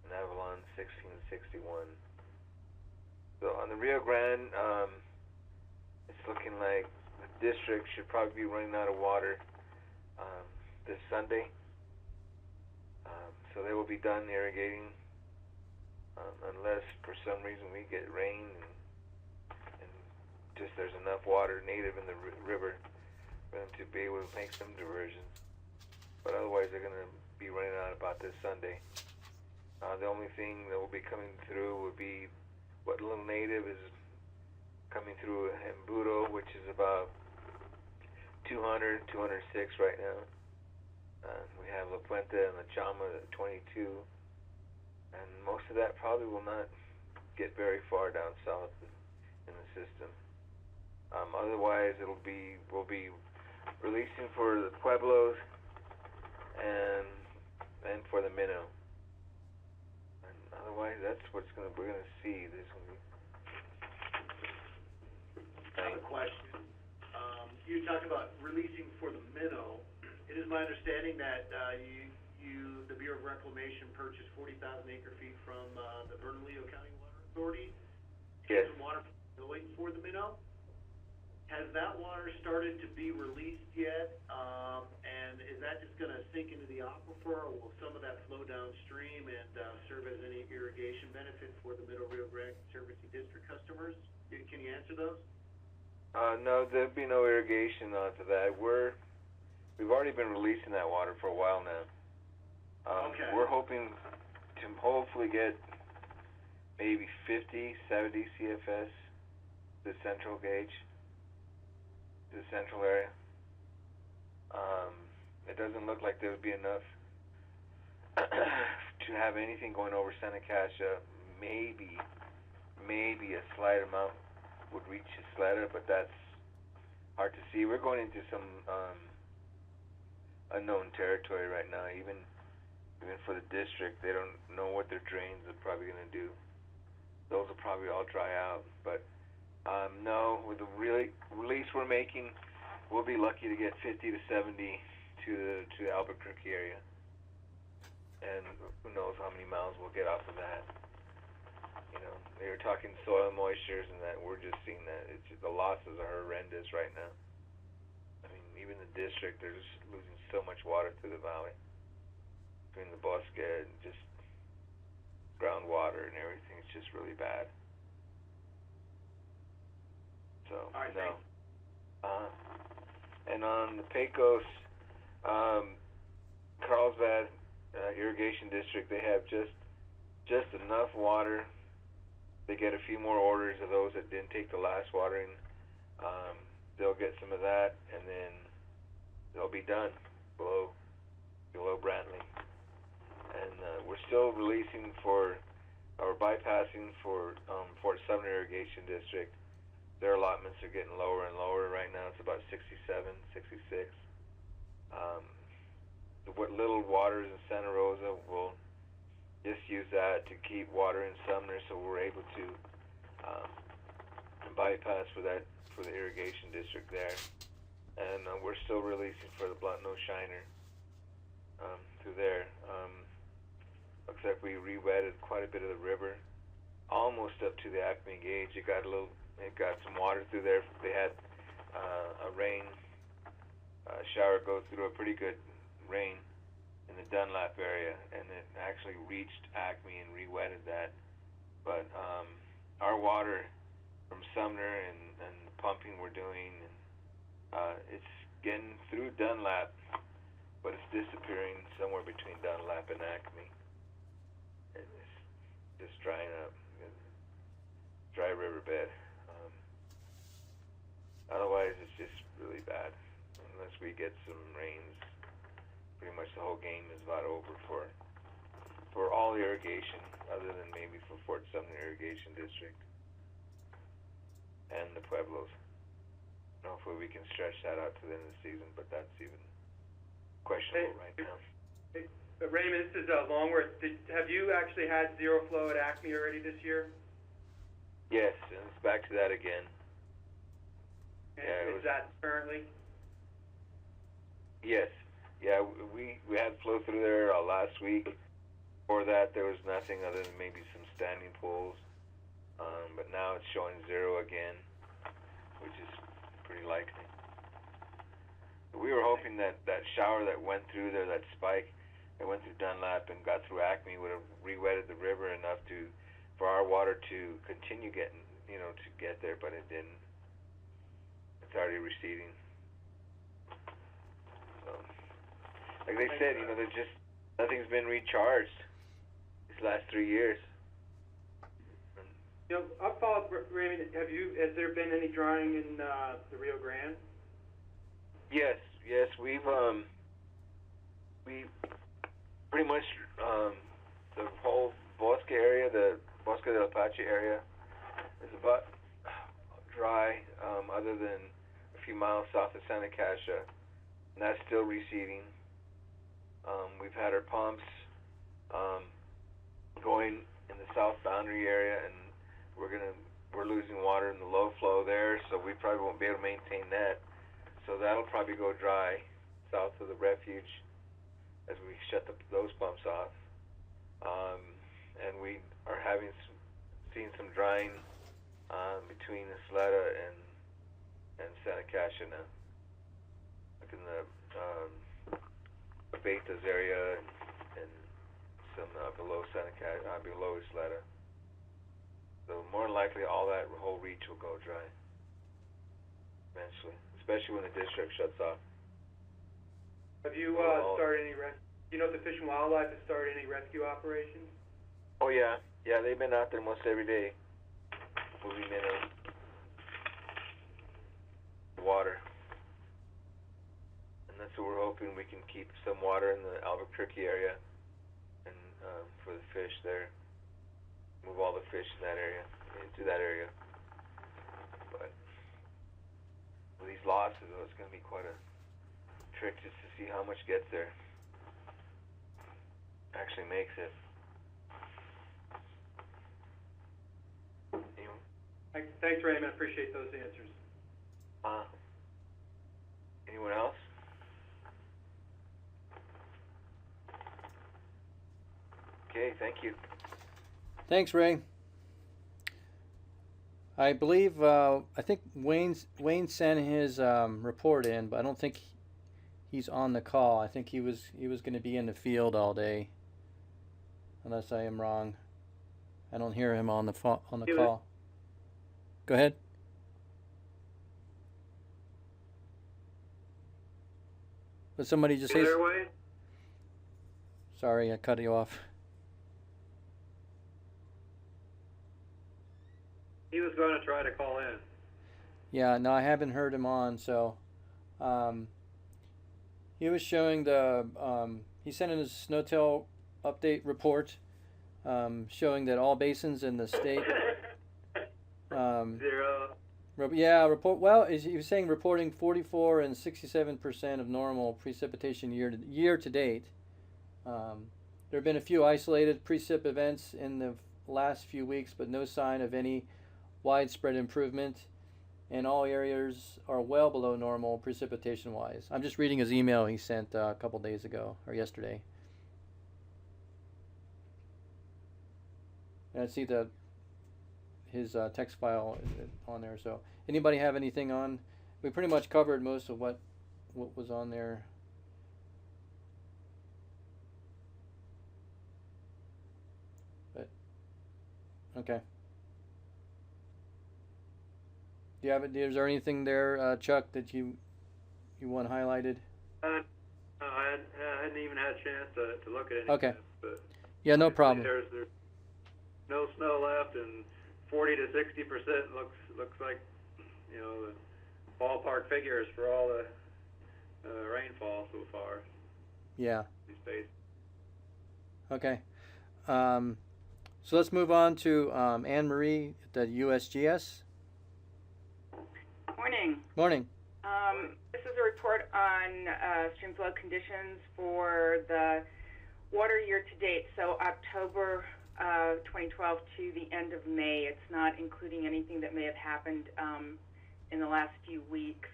And Avalon 16,61. So on the Rio Grande, it's looking like the district should probably be running out of water this Sunday. So they will be done irrigating unless for some reason we get rain and just there's enough water native in the river for them to be able to make some diversions. But otherwise they're going to be running out about this Sunday. The only thing that will be coming through would be what little native is coming through Embudo, which is about 200, 206 right now. We have La Puente and La Chama at 22. And most of that probably will not get very far down south in the system. Otherwise, we'll be releasing for the Pueblos and for the Minnow. And otherwise, that's we're gonna see this one. I have a question. You talked about releasing for the minnow. It is my understanding that the Bureau of Reclamation purchased 40,000 acre feet from the Bernalillo County Water Authority. Yes. Some water going for the minnow. Has that water started to be released yet? And is that just going to sink into the aquifer, or will some of that flow downstream and serve as any irrigation benefit for the Middle Rio Grande Conservancy District customers? Can you answer those? No, there'll be no irrigation onto that. We've already been releasing that water for a while now. Okay. We're hoping to hopefully get maybe 50, 70 CFS, the central gauge, the central area. It doesn't look like there would be enough to have anything going over Santa Casia. Maybe a slight amount would reach Isleta, but that's hard to see. We're going into some unknown territory right now. Even for the district, they don't know what their drains are probably going to do. Those will probably all dry out. But no, with the release we're making, we'll be lucky to get 50 to 70 to the Albuquerque area. And who knows how many miles we'll get off of that. They were talking soil moistures and that. We're just seeing that. The losses are horrendous right now. I mean, even the district, they're just losing so much water through the valley. Between the Bosque and just groundwater and everything, it's just really bad. So, All right, no. And on the Pecos, Carlsbad Irrigation District, they have just enough water. They get a few more orders of those that didn't take the last watering. They'll get some of that, and then they'll be done below Brantley. still releasing for, or bypassing for Fort Sumner Irrigation District. Their allotments are getting lower and lower. Right now it's about 67, 66. What little water is in Santa Rosa, we'll just use that to keep water in Sumner, so we're able to bypass for the irrigation district there. And we're still releasing for the blunt nose shiner through there. Looks like we re-wetted quite a bit of the river, almost up to the Acme gauge. It got some water through there. They had a rain shower go through, a pretty good rain in the Dunlap area, and it actually reached Acme and re-wetted that. But our water from Sumner and the pumping we're doing, it's getting through Dunlap, but it's disappearing somewhere between Dunlap and Acme. It's just drying up. Dry riverbed. Otherwise, it's just really bad. Unless we get some rains, pretty much the whole game is about over for all irrigation, other than maybe for Fort Sumner Irrigation District and the Pueblos. And hopefully we can stretch that out to the end of the season, but that's even questionable right now. Raymond, this is Longworth. Have you actually had zero flow at Acme already this year? Yes, and it's back to that again. And is that currently? Yes. Yeah, we had flow through there last week. Before that, there was nothing other than maybe some standing pools. But now it's showing zero again, which is pretty likely. We were hoping that shower that went through there, that spike that went through Dunlap and got through Acme, would have re-wetted the river enough for our water to continue getting, to get there, but it didn't. It's already receding. So, like they said, there's just nothing's been recharged these last 3 years. I'll follow up, Raymond. Has there been any drying in the Rio Grande? Yes, we pretty much the whole Bosque area, the Bosque del Apache area, is about dry, other than a few miles south of Santa Casia, and that's still receding. We've had our pumps going in the south boundary area, and we're losing water in the low flow there, so we probably won't be able to maintain that. So that'll probably go dry south of the refuge as we shut those pumps off. And we are seeing some drying between the Isleta and Santa Casia now. Like in the Betas area and some below Santa Casia, below Isleta. So more than likely all that whole reach will go dry eventually, especially when the district shuts off. Have you started any if the Fish and Wildlife has started any rescue operations? Oh yeah, they've been out there almost every day, moving in water, and that's what we're hoping we can keep some water in the Albuquerque area, and for the fish there, move all the fish in that area into that area. But with these losses, it's going to be quite a trick just to see how much gets there. Actually makes it. Thanks, Raymond. I appreciate those answers. Anyone else? Okay, thank you. Thanks, Ray. I believe I think Wayne sent his report in, but I don't think he's on the call. I think he was going to be in the field all day, unless I am wrong. I don't hear him on the call. Go ahead. But somebody just say. Sorry, I cut you off. He was going to try to call in. Yeah, no, I haven't heard him on. So, he was showing he sent in his snowtail update report showing that all basins in the state. Zero. Well, he was saying reporting 44 and 67% of normal precipitation year to date. There have been a few isolated precip events in the last few weeks, but no sign of any widespread improvement. And all areas are well below normal precipitation-wise. I'm just reading his email he sent a couple days ago, or yesterday. And I see his text file on there. So, anybody have anything on? We pretty much covered most of what was on there. But okay. Do you have it? Is there anything there, Chuck, that you want highlighted? No, I hadn't even had a chance to look at anything. Okay. But Yeah, no problem. There's no snow left, and 40 to 60% looks like, you know, the ballpark figures for all the rainfall so far. Yeah. These days. Okay. So let's move on to Anne Marie at the USGS. Morning. Morning. This is a report on stream flow conditions for the water year to date, so October 2012 to the end of May. It's not including anything that may have happened in the last few weeks.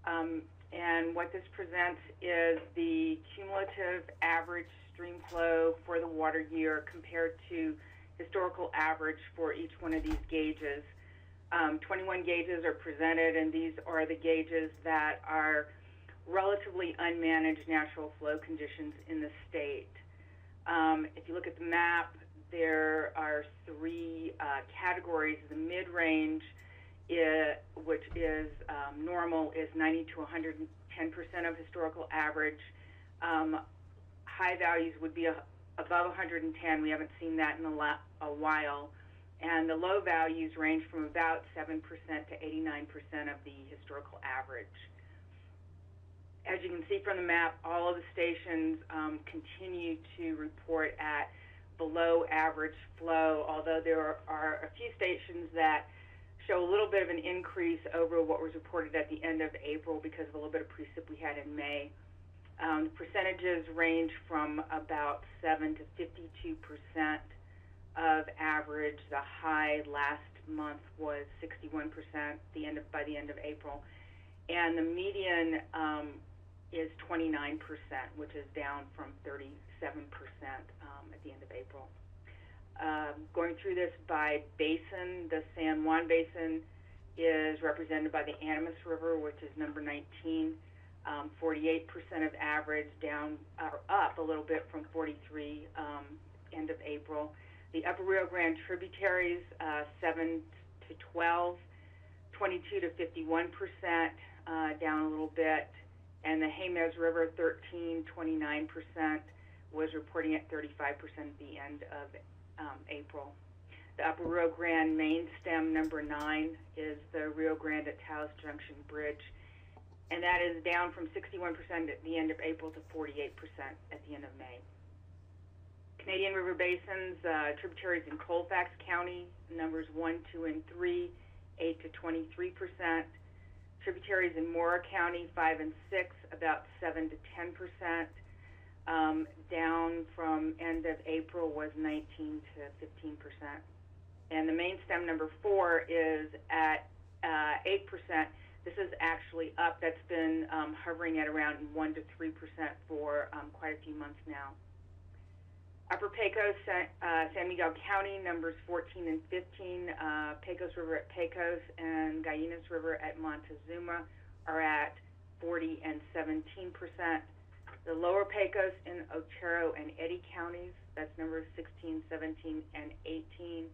And what this presents is the cumulative average stream flow for the water year compared to historical average for each one of these gauges. 21 gauges are presented, and these are the gauges that are relatively unmanaged natural flow conditions in the state. If you look at the map, there are three categories. The mid-range, which is normal, is 90 to 110% of historical average. High values would be above 110. We haven't seen that in a while. And the low values range from about 7% to 89% of the historical average. As you can see from the map, all of the stations continue to report at below average flow, although there are a few stations that show a little bit of an increase over what was reported at the end of April because of a little bit of precip we had in May. The percentages range from about 7 to 52% of average. The high last month was 61% by the end of April, and the median is 29%, which is down from 37% at the end of April. Going through this by basin, the San Juan Basin is represented by the Animas River, which is number 19, 48% of average, down or up a little bit from 43 end of April. The Upper Rio Grande tributaries, 7 to 12, 22 to 51%, down a little bit. And the Jemez River, 13, 29%, was reporting at 35% at the end of April. The Upper Rio Grande main stem, number 9, is the Rio Grande at Taos Junction Bridge. And that is down from 61% at the end of April to 48% at the end of May. Canadian River Basins, tributaries in Colfax County, numbers 1, 2, and 3, 8 to 23%. Tributaries in Mora County, 5 and 6, about 7 to 10%. Down from end of April was 19 to 15%. And the main stem, number 4, is at 8%. This is actually up. That's been hovering at around 1 to 3% for quite a few months now. Upper Pecos, San Miguel County, numbers 14 and 15, Pecos River at Pecos and Gallinas River at Montezuma are at 40 and 17%. The Lower Pecos in Otero and Eddy counties, that's numbers 16, 17, and 18,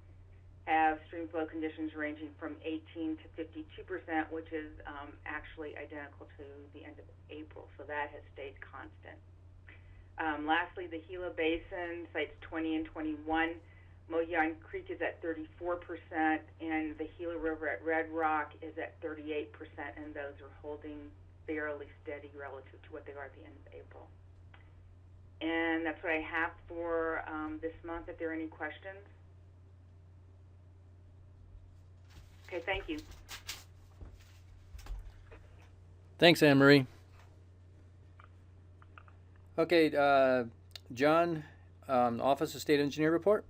have stream flow conditions ranging from 18 to 52%, which is actually identical to the end of April, so that has stayed constant. Lastly, the Gila Basin, sites 20 and 21. Moyan Creek is at 34%, and the Gila River at Red Rock is at 38%, and those are holding fairly steady relative to what they are at the end of April. And that's what I have for this month. If there are any questions. Okay, thank you. Thanks, Anne Marie. Okay, John, Office of State Engineer report.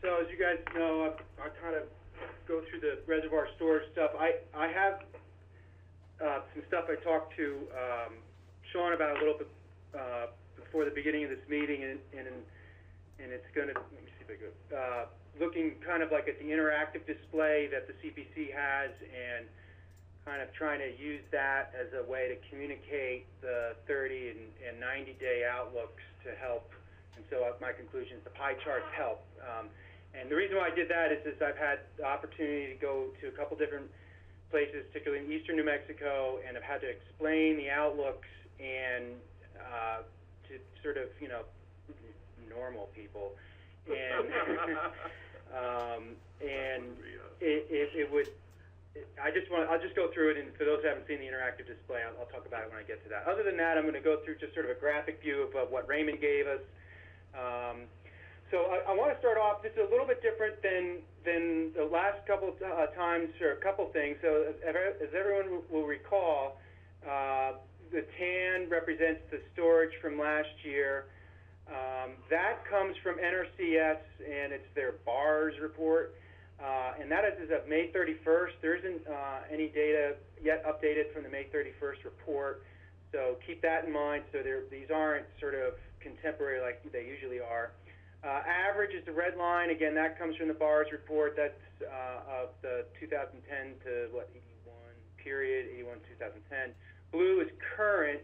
So as you guys know, I kind of go through the reservoir storage stuff. I have some stuff I talked to Sean about a little bit before the beginning of this meeting, and it's going to, let me see if I go, looking kind of like at the interactive display that the CPC has, and kind of trying to use that as a way to communicate the 30 and 90-day outlooks to help. And so my conclusion is the pie charts help. And the reason why I did that is I've had the opportunity to go to a couple different places, particularly in eastern New Mexico, and I've had to explain the outlooks and to sort of, you know, normal people. And it would, I'll just go through it, and for those who haven't seen the interactive display, I'll talk about it when I get to that. Other than that, I'm going to go through just sort of a graphic view of what Raymond gave us. So I want to start off, this is a little bit different than the last couple times for a couple things. So as everyone will recall, the tan represents the storage from last year. That comes from NRCS, and it's their BARS report. And that is as of May 31st. There isn't any data yet updated from the May 31st report. So keep that in mind. So these aren't sort of contemporary like they usually are. Average is the red line. Again, that comes from the BARS report. That's of the 2010 to, 81 period, 81 2010. Blue is current.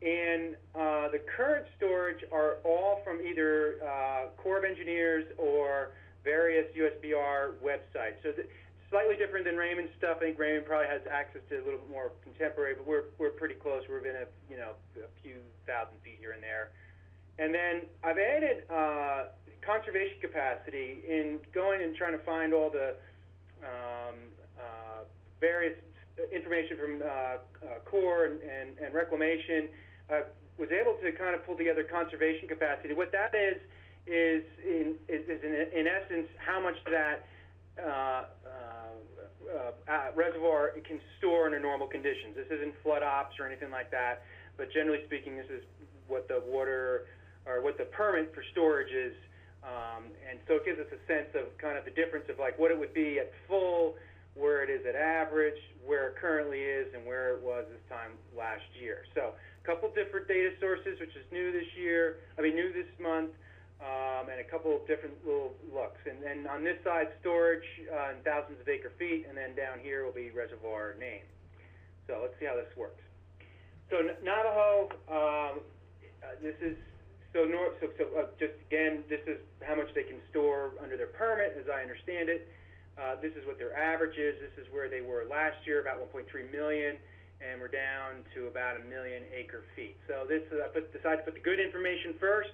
And the current storage are all from either Corps of Engineers or various USBR websites. So slightly different than Raymond's stuff. I think Raymond probably has access to a little bit more contemporary, but we're pretty close. We're within a few thousand feet here and there. And then I've added conservation capacity in going and trying to find all the various information from Corps and Reclamation. Was able to kind of pull together conservation capacity. What that is in essence how much that reservoir it can store under normal conditions. This isn't flood ops or anything like that, but generally speaking, this is what the water or what the permit for storage is, and so it gives us a sense of kind of the difference of like what it would be at full, where it is at average, where it currently is, and where it was this time last year. So a couple different data sources, which is new this month, and a couple of different little looks. And then on this side, storage in thousands of acre feet, and then down here will be reservoir name. So let's see how this works. So Navajo, this is just again, this is how much they can store under their permit, as I understand it. This is what their average is. This is where they were last year, about 1.3 million, and we're down to about 1 million acre feet. So this, I decided to put the good information first,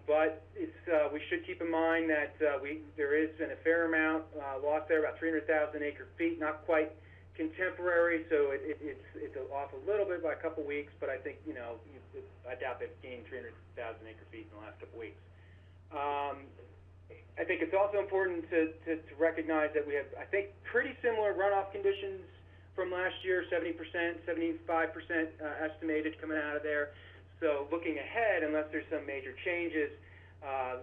but it's, we should keep in mind that there is a fair amount lost there, about 300,000 acre feet, not quite contemporary, so it's off a little bit by a couple weeks, but I think, I doubt they've gained 300,000 acre feet in the last couple weeks. I think it's also important to recognize that we have, I think, pretty similar runoff conditions from last year, 70%, 75% estimated coming out of there. So looking ahead, unless there's some major changes,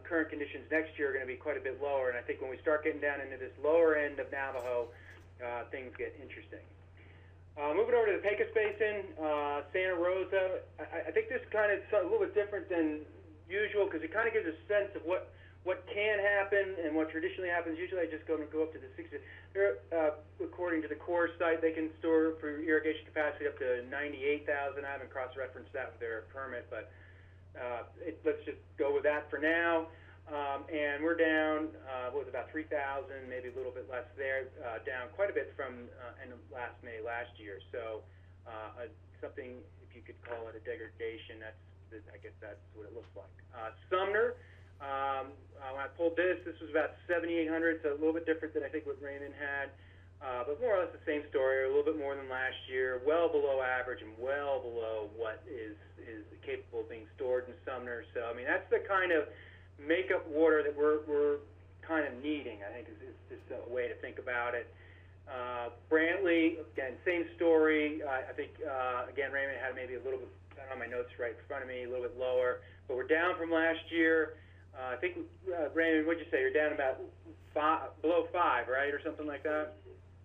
current conditions next year are going to be quite a bit lower. And I think when we start getting down into this lower end of Navajo, things get interesting. Moving over to the Pecos Basin, Santa Rosa, I think this kind of is a little bit different than usual because it kind of gives a sense of what can happen and what traditionally happens. Usually I just go up to the 60. According to the Corps site, they can store for irrigation capacity up to 98,000. I haven't cross-referenced that with their permit, but let's just go with that for now. And we're down, what was about 3,000, maybe a little bit less there, down quite a bit from end of last May last year. So something, if you could call it a degradation, I guess that's what it looks like. Sumner. When I pulled this was about 7,800, so a little bit different than I think what Raymond had. But more or less the same story, a little bit more than last year, well below average and well below what is capable of being stored in Sumner. So, I mean, that's the kind of makeup water that we're kind of needing, I think, is just a way to think about it. Brantley, again, same story. I think, again, Raymond had maybe a little bit, I don't have my notes right in front of me, a little bit lower, but we're down from last year. I think, Raymond, what'd you say? You're down about below 5, right, or something like that?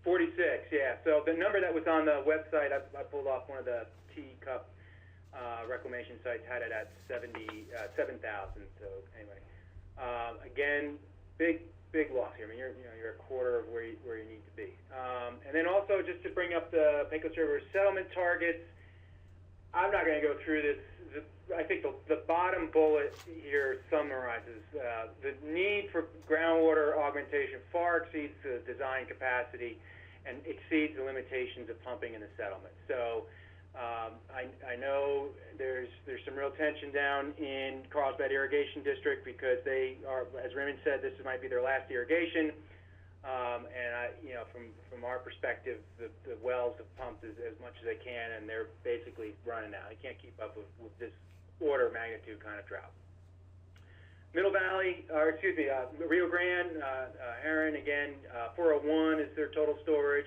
46, yeah. So the number that was on the website, I pulled off one of the teacup reclamation sites, had it at 7,000. So anyway, again, big loss here. I mean, you're a quarter of where you need to be. And then also just to bring up the Pecos River settlement targets, I'm not going to go through this. I think the bottom bullet here summarizes the need for groundwater augmentation far exceeds the design capacity and exceeds the limitations of pumping in the settlement. So I know there's some real tension down in Carlsbad Irrigation District because they are, as Raymond said, this might be their last irrigation. And from our perspective, the wells have pumped as much as they can, and they're basically running out. They can't keep up with this order of magnitude kind of drought. Rio Grande, Heron, again, 401 is their total storage,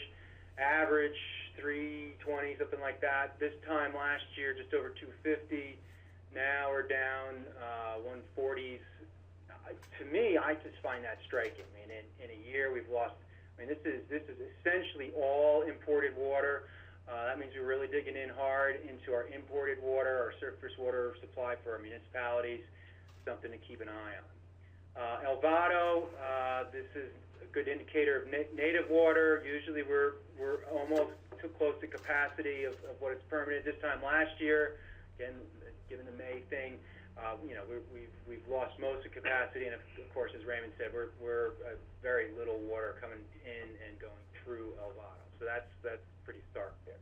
average 320, something like that. This time last year, just over 250. Now we're down 140s. To me, I just find that striking. I mean, in a year we've lost. I mean, this is essentially all imported water. That means we're really digging in hard into our imported water, our surface water supply for our municipalities. Something to keep an eye on. El Vado, this is a good indicator of native water. Usually we're almost too close to capacity of what is permitted. This time last year, again, given the May thing, we've lost most of capacity, and of course, as Raymond said, we're very little water coming in and going through El Vado. So that's pretty stark there.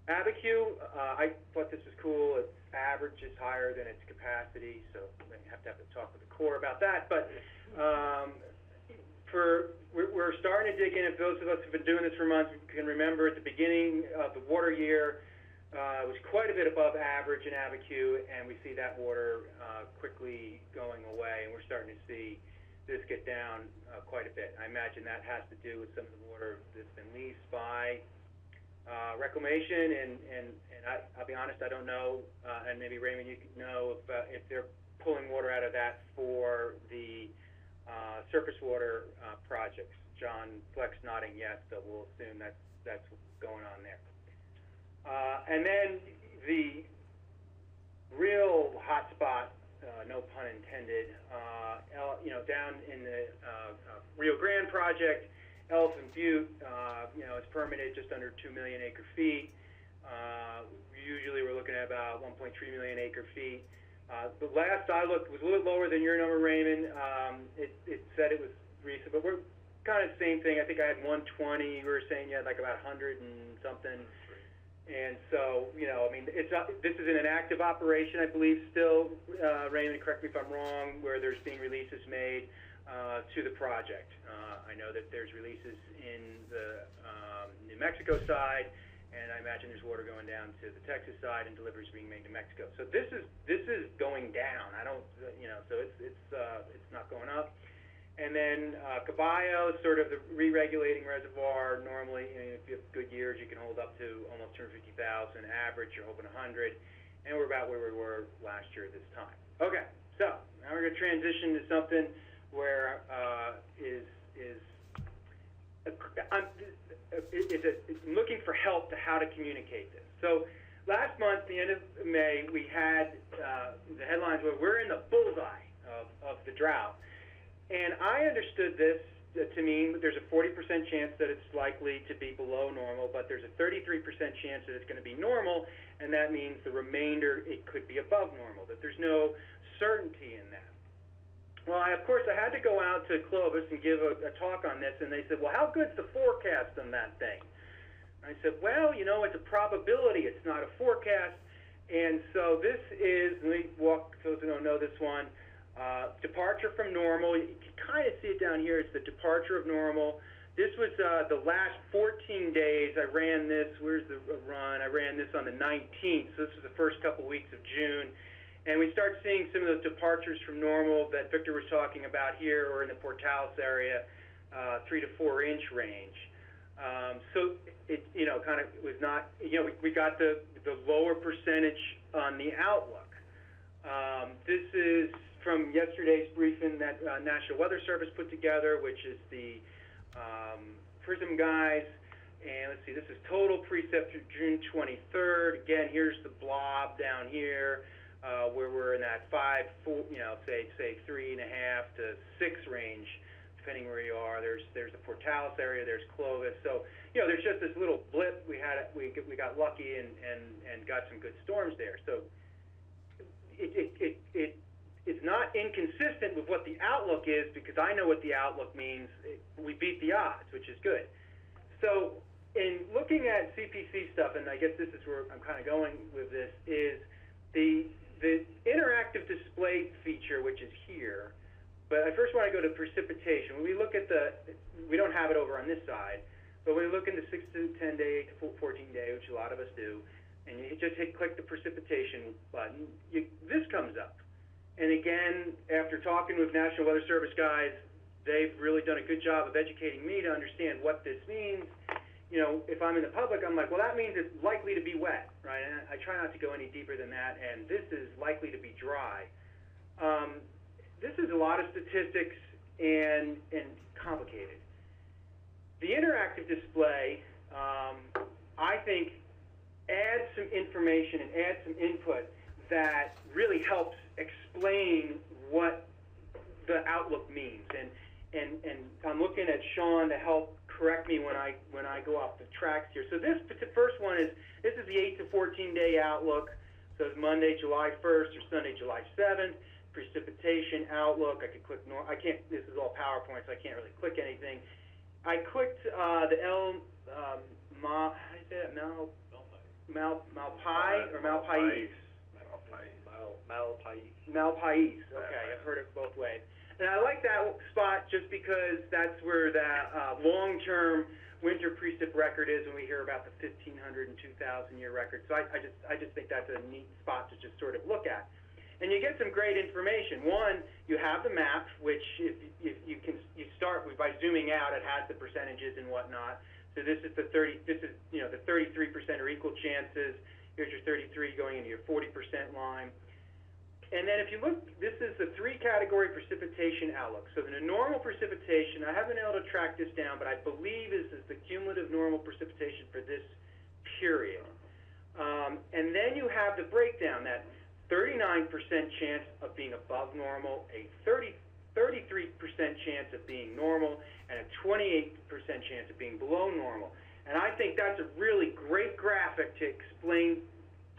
Abiquiu, I thought this was cool. Its average is higher than its capacity, so we have to talk with the Corps about that. But we're starting to dig in. If those of us who've been doing this for months can remember, at the beginning of the water year, it was quite a bit above average in Abiquiu, and we see that water quickly going away, and we're starting to see this get down quite a bit. I imagine that has to do with some of the water that's been leased by reclamation, and I'll be honest, I don't know, and maybe Raymond, you could know if they're pulling water out of that for the surface water projects. John Flex nodding yes, so we'll assume that's what's going on there. And then the real hot spot, no pun intended, down in the Rio Grande project, Elephant Butte, it's permitted just under 2 million acre feet. Usually we're looking at about 1.3 million acre feet. The last I looked was a little lower than your number, Raymond. It said it was recent, but we're kind of the same thing. I think I had 120. You were saying you had like about 100 and something. And so, I mean, this is an active operation, I believe, still. Raymond, correct me if I'm wrong, where there's being releases made to the project. I know that there's releases in the New Mexico side, and I imagine there's water going down to the Texas side and deliveries being made to Mexico. So this is going down. I don't, so it's not going up. And then Caballo, sort of the re-regulating reservoir. Normally, if you have good years, you can hold up to almost 250,000. Average, you're hoping 100, and we're about where we were last year at this time. Okay, so now we're going to transition to something where I'm looking for help to how to communicate this. So last month, the end of May, we had the headlines where we're in the bullseye of the drought. And I understood this to mean there's a 40% chance that it's likely to be below normal, but there's a 33% chance that it's going to be normal, and that means the remainder, it could be above normal, that there's no certainty in that. Well, of course, I had to go out to Clovis and give a talk on this, and they said, well, how good's the forecast on that thing? I said, well, it's a probability. It's not a forecast. And so this is, let me walk, those who don't know this one, departure from normal. You can kind of see it down here. It's the departure of normal This was the last 14 days. I ran this. Where's the run? I ran this on the 19th. So this was the first couple weeks of June. And we start seeing some of those departures from normal that Victor was talking about here, or in the Portales area, 3 to 4 inch range. So it, kind of was not, we got the lower percentage on the outlook. This is from yesterday's briefing that National Weather Service put together, which is the PRISM guys. And let's see, this is total precip through June 23rd. Again, here's the blob down here, where we're in that 5, 4, say 3.5 to 6 range, depending where you are. There's the Portales area, there's Clovis. So, there's just this little blip. We got lucky and got some good storms there. So it's not inconsistent with what the outlook is, because I know what the outlook means. We beat the odds, which is good. So in looking at CPC stuff, and I guess this is where I'm kind of going with this, is the interactive display feature, which is here. But I first want to go to precipitation. When we look at we don't have it over on this side, but when we look in the 6 to 10 day to 14 day, which a lot of us do, and you just click the precipitation button, this comes up. And again, after talking with National Weather Service guys, they've really done a good job of educating me to understand what this means. If I'm in the public, I'm like, well, that means it's likely to be wet, right? And I try not to go any deeper than that, and this is likely to be dry. This is a lot of statistics and complicated. The interactive display, I think, adds some information and adds some input that really helps explain what the outlook means. And I'm looking at Sean to help correct me when I go off the tracks here. So this first one is the 8 to 14 day outlook. So it's Monday, July 1st or Sunday, July 7th. Precipitation outlook. I could click. I can't. This is all PowerPoint, so I can't really click anything. I clicked the how do you say that? Malpais or Malpais? Malpais. Okay, I've heard it both ways. And I like that spot just because that's where that long-term winter precip record is, when we hear about the 1,500 and 2,000 year record. So I just think that's a neat spot to just sort of look at. And you get some great information. One, you have the map, which if you start by zooming out, it has the percentages and whatnot. So this is the 33% or equal chances. Here's your 33 going into your 40% line. And then if you look, this is the 3-category precipitation outlook. So the normal precipitation, I haven't been able to track this down, but I believe this is the cumulative normal precipitation for this period. And then you have the breakdown, that 39% chance of being above normal, a 33% chance of being normal, and a 28% chance of being below normal. And I think that's a really great graphic to explain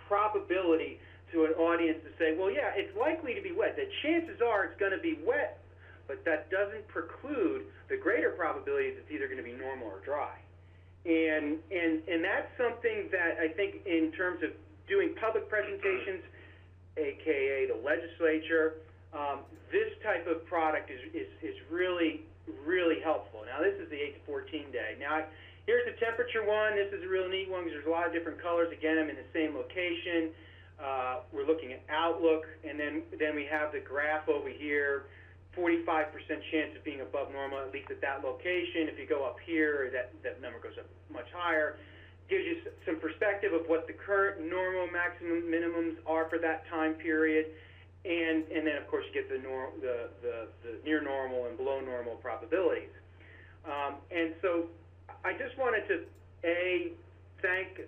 probability to an audience, to say, well, yeah, it's likely to be wet. The chances are it's going to be wet, but that doesn't preclude the greater probability that it's either going to be normal or dry. And that's something that I think, in terms of doing public presentations, aka the legislature, this type of product is really, really helpful. Now, this is the 8 to 14 day. Now, here's the temperature one. This is a real neat one because there's a lot of different colors. Again, I'm in the same location. We're looking at outlook, and then we have the graph over here. 45% chance of being above normal, at least at that location. If you go up here, that number goes up much higher. Gives you some perspective of what the current normal, maximum, minimums are for that time period, and then of course you get the near normal and below normal probabilities. And so I just wanted to thank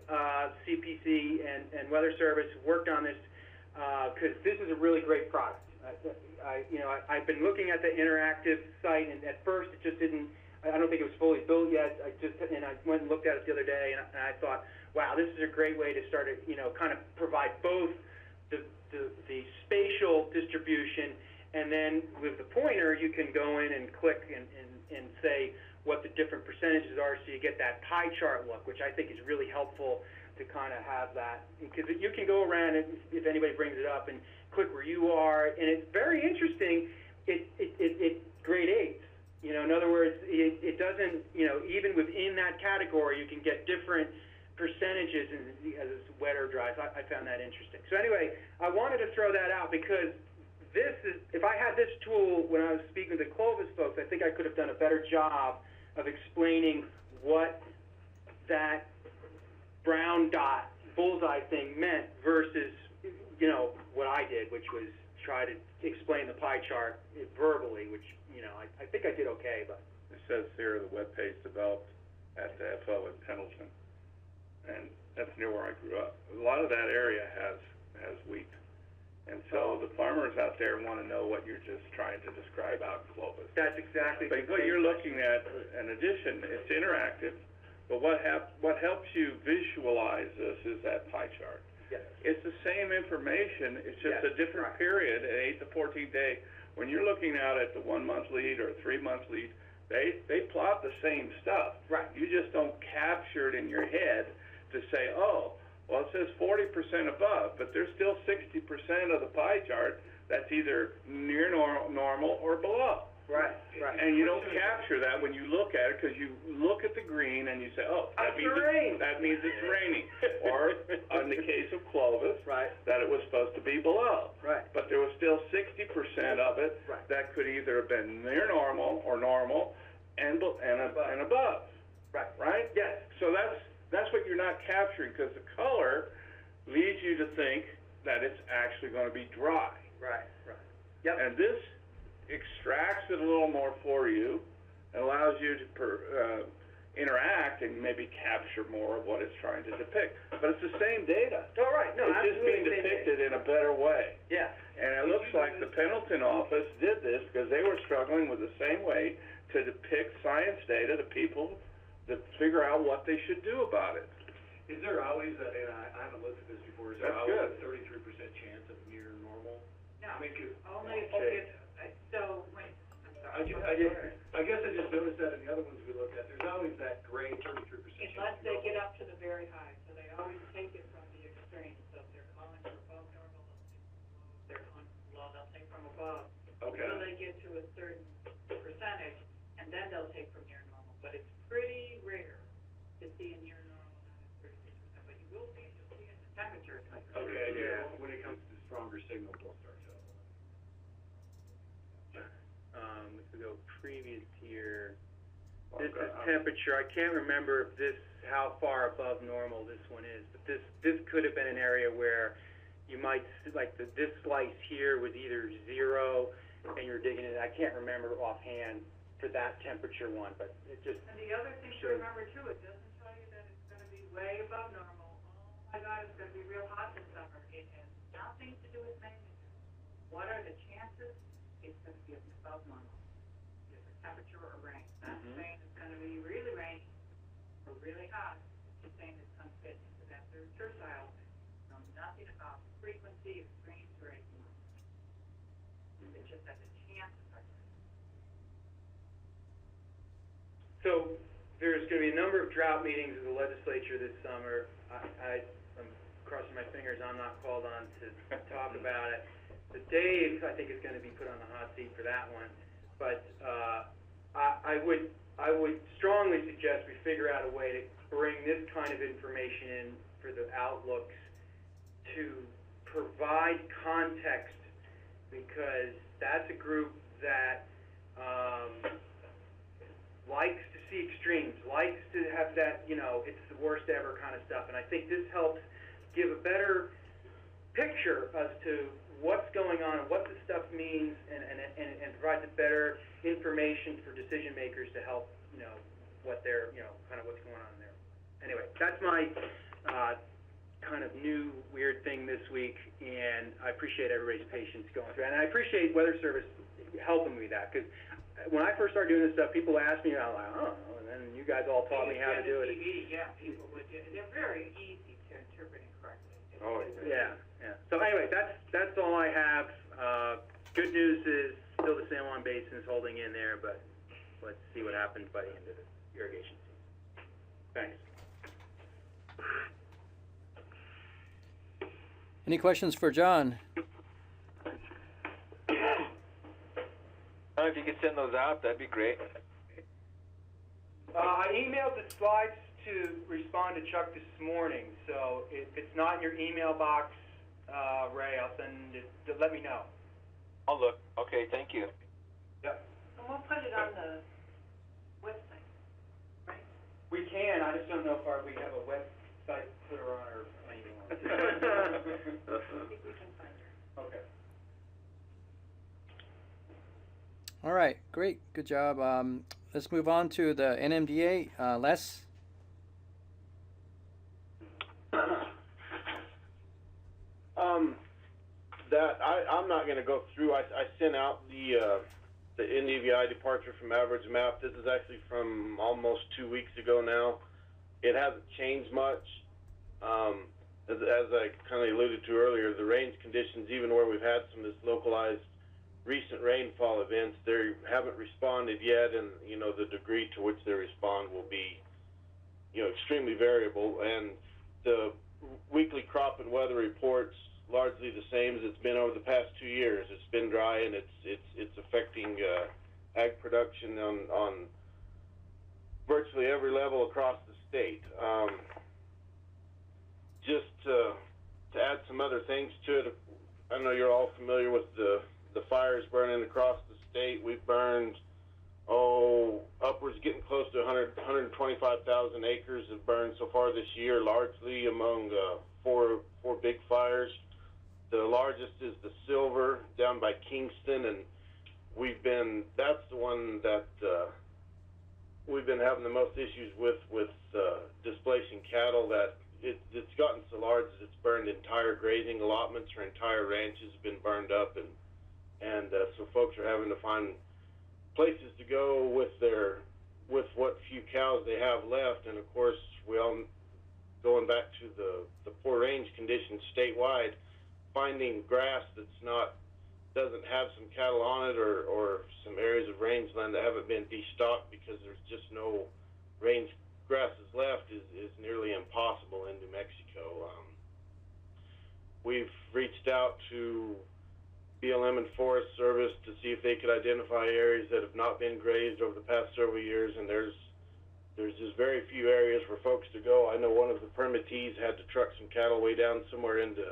CPC and Weather Service who worked on this, because this is a really great product. I've been looking at the interactive site, and at first it just didn't. I don't think it was fully built yet. I went and looked at it the other day, and I thought, wow, this is a great way to start to, kind of provide both the spatial distribution, and then with the pointer, you can go in and click and say what the different percentages are, so you get that pie chart look, which I think is really helpful to kind of have that, because you can go around, and if anybody brings it up, and click where you are, and it's very interesting. It grade 8s. You know, in other words, it doesn't, you know, even within that category, you can get different percentages as it's wet or dry. So I found that interesting. So anyway, I wanted to throw that out because this is, if I had this tool when I was speaking to the Clovis folks, I think I could have done a better job of explaining what that brown dot bullseye thing meant versus, you know, what I did, which was try to explain the pie chart verbally, which, you know, I think I did okay, but. It says here the webpage developed at the FO in Pendleton, and that's near where I grew up. A lot of that area has wheat, and so the farmers out there want to know what you're just trying to describe out in Clovis. That's exactly. But what you're looking at, in addition, it's interactive, but what helps you visualize this is that pie chart. Yes. It's the same information, it's just a different period, an 8 to 14 day. When you're looking out at the 1 month lead or 3 month lead, they plot the same stuff. Right. You just don't capture it in your head to say, oh, well, it says 40% above, but there's still 60% of the pie chart that's either near normal or below. Right, right. And you don't capture that when you look at it, because you look at the green and you say, oh, that means it's raining. Or, in the case of Clovis, right, that it was supposed to be below. Right. But there was still 60% of it that could either have been near normal or normal and above. Right. Right? Yes. So that's what you're not capturing, because the color leads you to think that it's actually going to be dry. Right, right. Yep. And this extracts it a little more for you and allows you to interact and maybe capture more of what it's trying to depict. But it's the same data. Oh, right. No, it's just being depicted in a better way. Yeah. And it looks like the Pendleton office did this because they were struggling with the same way to depict science data to people to figure out what they should do about it. Is there always, and I haven't looked at this before, is there That's always good. a 33% chance of near normal? No, I mean, only okay. so when, I'm sorry. I guess I just noticed that in the other ones we looked at, there's always that gray 33% chance. Unless they get up to the very high, so they always take it from the extreme. So if they're calling for above normal, they'll take from below. If they're calling for below, they'll take from above. Okay. Until they get to a certain percentage, and then they'll take from near normal. But it's pretty rare to see a near normal not at 33%. But you'll see it in the temperature. Okay, yeah. When it comes to stronger signals, they'll start to. If we go previous here, this is temperature. I can't remember if how far above normal this one is, but this could have been an area where you might, like this slice here was either 0 and you're digging it. I can't remember offhand for that temperature one, but it just. And the other thing to remember too, it doesn't tell you that it's going to be way above normal. Oh my God, it's going to be real hot this summer. It has nothing to do with magnitude. What are the chances? It's going to be above normal. Different temperature or rain. Not saying it's going to be really rainy or really hot. It's saying it's going to fit into that third tertile. Know nothing about frequency, extremes, or anything. It's just that the chances are different. So there's going to be a number of drought meetings of the legislature this summer. I'm crossing my fingers I'm not called on to talk about it. But Dave, I think, is going to be put on the hot seat for that one. But I would strongly suggest we figure out a way to bring this kind of information in for the outlooks to provide context, because that's a group that likes to see extremes, likes to have that, you know, it's the worst ever kind of stuff. And I think this helps give a better picture as to what's going on and what this stuff means, and provides a better information for decision makers to help, you know, what they're, you know, kind of what's going on there. Anyway, that's my kind of new weird thing this week, and I appreciate everybody's patience going through it. And I appreciate Weather Service helping me with that, because when I first started doing this stuff, people asked me, I'm like, I don't know, and then you guys all taught me how to do it. Yeah, people would. They're very easy to interpret incorrectly. Oh, yeah. Yeah. So anyway, that's all I have. Good news is still the San Juan Basin is holding in there, but let's see what happens by the end of the irrigation season. Thanks. Any questions for John? If you could send those out, that'd be great. I emailed the slides to respond to Chuck this morning, so if it's not in your email box, Ray, I'll send it, let me know. I'll look. Okay, thank you. Yep. And we'll put it on the website, right? We can, I just don't know if we have a website put her on our email. I think we can find her. Okay. All right, great, good job. Let's move on to the NMDA. Les? I'm not going to go through. I sent out the NDVI departure from average map. This is actually from almost 2 weeks ago now. It hasn't changed much. As I kind of alluded to earlier, the range conditions, even where we've had some of this localized recent rainfall events, they haven't responded yet, and the degree to which they respond will be extremely variable. And the weekly crop and weather reports largely the same as it's been over the past 2 years. It's been dry, and it's affecting ag production on virtually every level across the state. Just to add some other things to it, I know you're all familiar with the fires burning across the state. We've burned, upwards getting close to 125,000 acres have burned so far this year, largely among four big fires. The largest is the Silver down by Kingston, and that's the one that we've been having the most issues with displacing cattle. That it's gotten so large that it's burned entire grazing allotments, or entire ranches have been burned up, and so folks are having to find places to go with what few cows they have left. And of course, going back to the poor range conditions statewide, finding grass doesn't have some cattle on it, or some areas of rangeland that haven't been destocked because there's just no range grasses left is nearly impossible in New Mexico. We've reached out to BLM and Forest Service to see if they could identify areas that have not been grazed over the past several years, and there's just very few areas for folks to go. I know one of the permittees had to truck some cattle way down somewhere into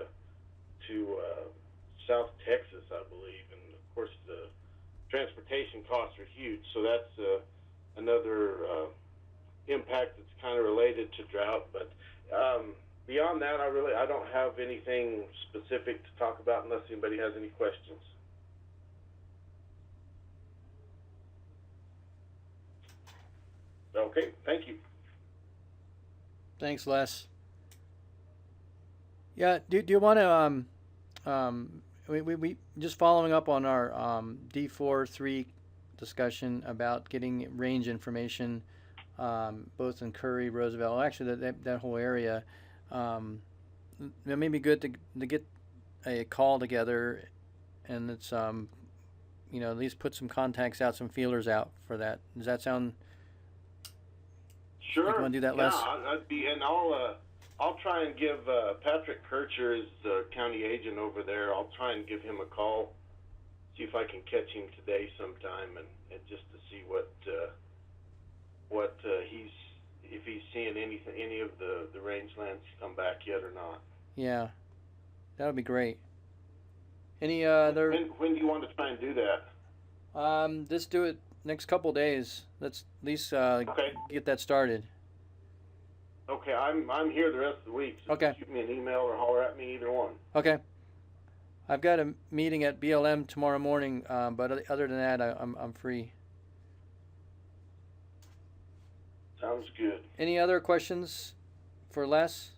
South Texas, I believe, and of course the transportation costs are huge, so that's another impact that's kind of related to drought. But beyond that, I don't have anything specific to talk about unless anybody has any questions. Okay, thank you. Thanks, Les. Yeah, do you want to we just following up on our D4-3 discussion about getting range information, both in Curry, Roosevelt, actually that whole area. It may be good to get a call together, and it's at least put some contacts out, some feelers out for that. Does that sound? Sure. You want to do that, Les? Yeah, I'll try and give Patrick Kircher is the county agent over there. I'll try and give him a call, see if I can catch him today sometime, and just to see what if he's seeing any of the rangelands come back yet or not. Yeah, that would be great. Any other? When do you want to try and do that? Let's do it next couple days. Let's at least get that started. Okay, I'm here the rest of the week. So okay. Shoot me an email or holler at me, either one. Okay. I've got a meeting at BLM tomorrow morning, but other than that, I'm free. Sounds good. Any other questions for Les?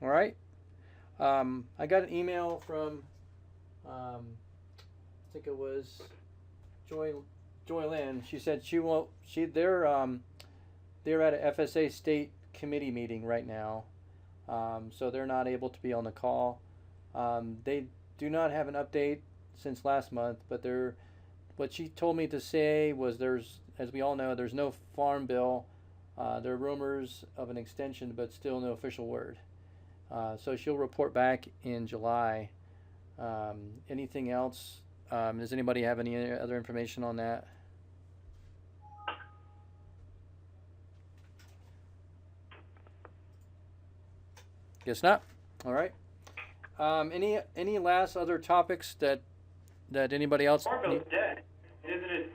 All right. I got an email from, I think it was Joy Lynn. She said they're at a FSA state committee meeting right now, so they're not able to be on the call. They do not have an update since last month, but what she told me to say was as we all know, there's no farm bill. There are rumors of an extension, but still no official word. So she'll report back in July. Anything else? Does anybody have any other information on that? Guess not. All right. Any last other topics that anybody else? Farmville's dead, isn't it?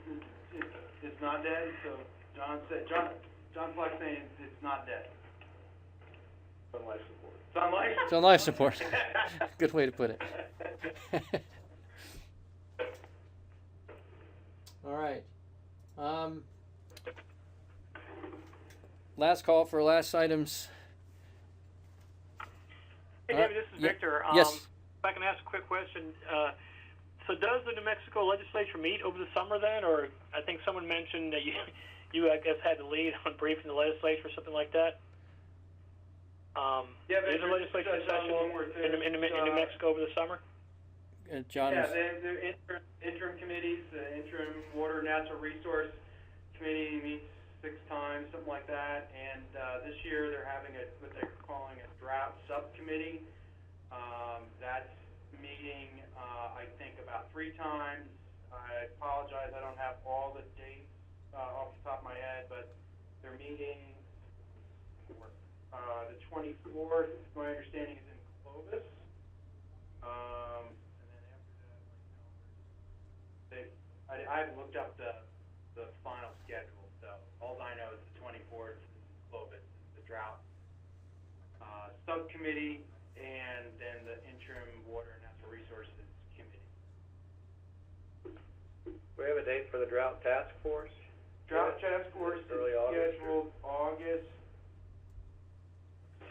It's not dead. So John Fleck saying it's not dead. It's on life support. It's on life. It's on life support. Good way to put it. All right. Last call for last items. Hey, David, this is Victor. Yes. If I can ask a quick question. So does the New Mexico Legislature meet over the summer then? Or I think someone mentioned that you I guess, had the lead on briefing the legislature or something like that? Yeah, is the legislature session in New Mexico over the summer? John. Yeah, they're interim committees. The interim water and natural resource committee meets 6 times, something like that. And this year they're having what they're calling a drought subcommittee. That's meeting, I think, about 3 times. I apologize, I don't have all the dates off the top of my head, but they're meeting the 24th. My understanding is in Clovis. And then after that, I haven't looked up the final schedule, so all I know is the 24th is Clovis, the drought subcommittee, and then the interim water and natural resources committee. We have a date for the drought task force? Drought task force is early August, scheduled August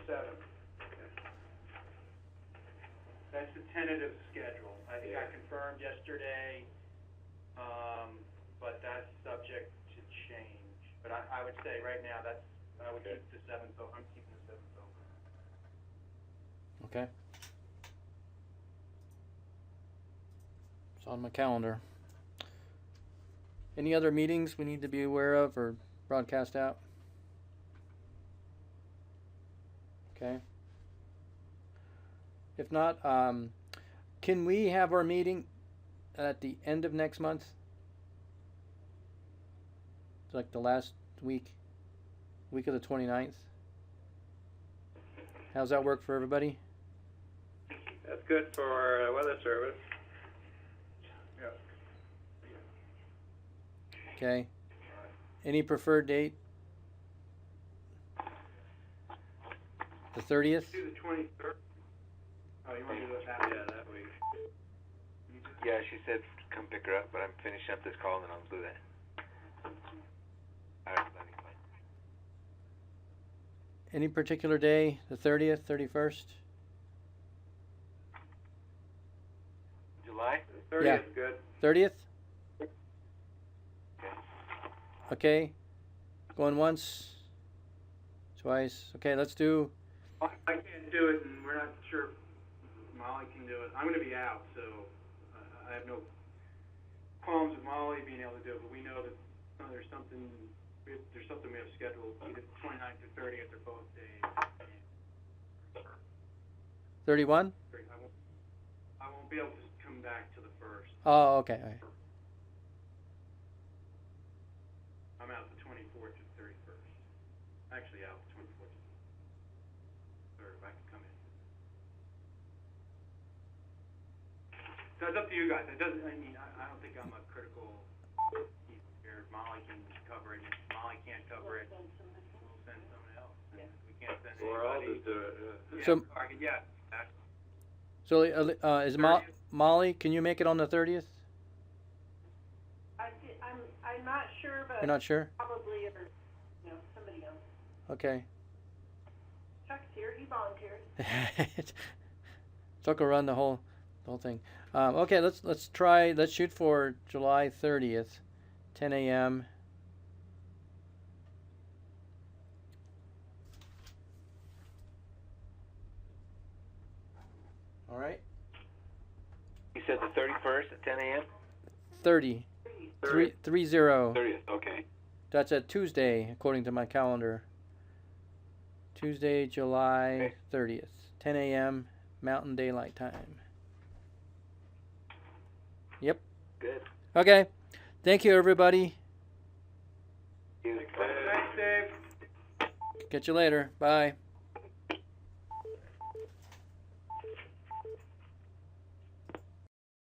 7th. That's the tentative schedule. I think I confirmed yesterday, but that's subject to change. But I would say right now I would keep the 7th. I'm keeping the 7th open. Okay. It's on my calendar. Any other meetings we need to be aware of or broadcast out? Okay. If not, can we have our meeting at the end of next month? It's like the last week of the 29th. How's that work for everybody? That's good for weather service. Yeah. Okay. Any preferred date? The 30th? Do the 23rd. Oh, you want to do it that? Yeah, that week. Yeah, she said come pick her up, but I'm finishing up this call and then I'll do that. All right, buddy. Any particular day? The 30th, 31st? July? 30th Yeah. is good. 30th? Okay. Okay. Going once? Twice? Okay, let's do... I can't do it, and we're not sure if Molly can do it. I'm going to be out, so I have no qualms with Molly being able to do it, but we know that there's something we have scheduled, either 29th or 30th or both days. 31? I won't be able to come back to the 1st. Oh, okay. All right. I'm out the 24th to 31st. Actually out the 24th to 3rd, if I can come in. So it's up to you guys. It doesn't, I mean, I don't think I'm a critical piece here. Molly can cover it. If Molly can't cover it, we'll send someone else. And if we can't send Or I'll anybody. just do it, yeah. So- Yeah. So, is Molly, can you make it on the 30th? I'm not sure, but You're not sure? probably, or, somebody else. Okay. Chuck's here, he volunteered. Chuck will run the whole thing. Okay, let's shoot for July 30th, 10 a.m. All right. You said the 31st at 10 a.m.? 30. 30. 30th, okay. That's a Tuesday, according to my calendar. Tuesday, July 30th, 10 a.m. Mountain Daylight Time. Good. Okay. Thank you, everybody. You. Thanks, Dave. Catch you later. Bye.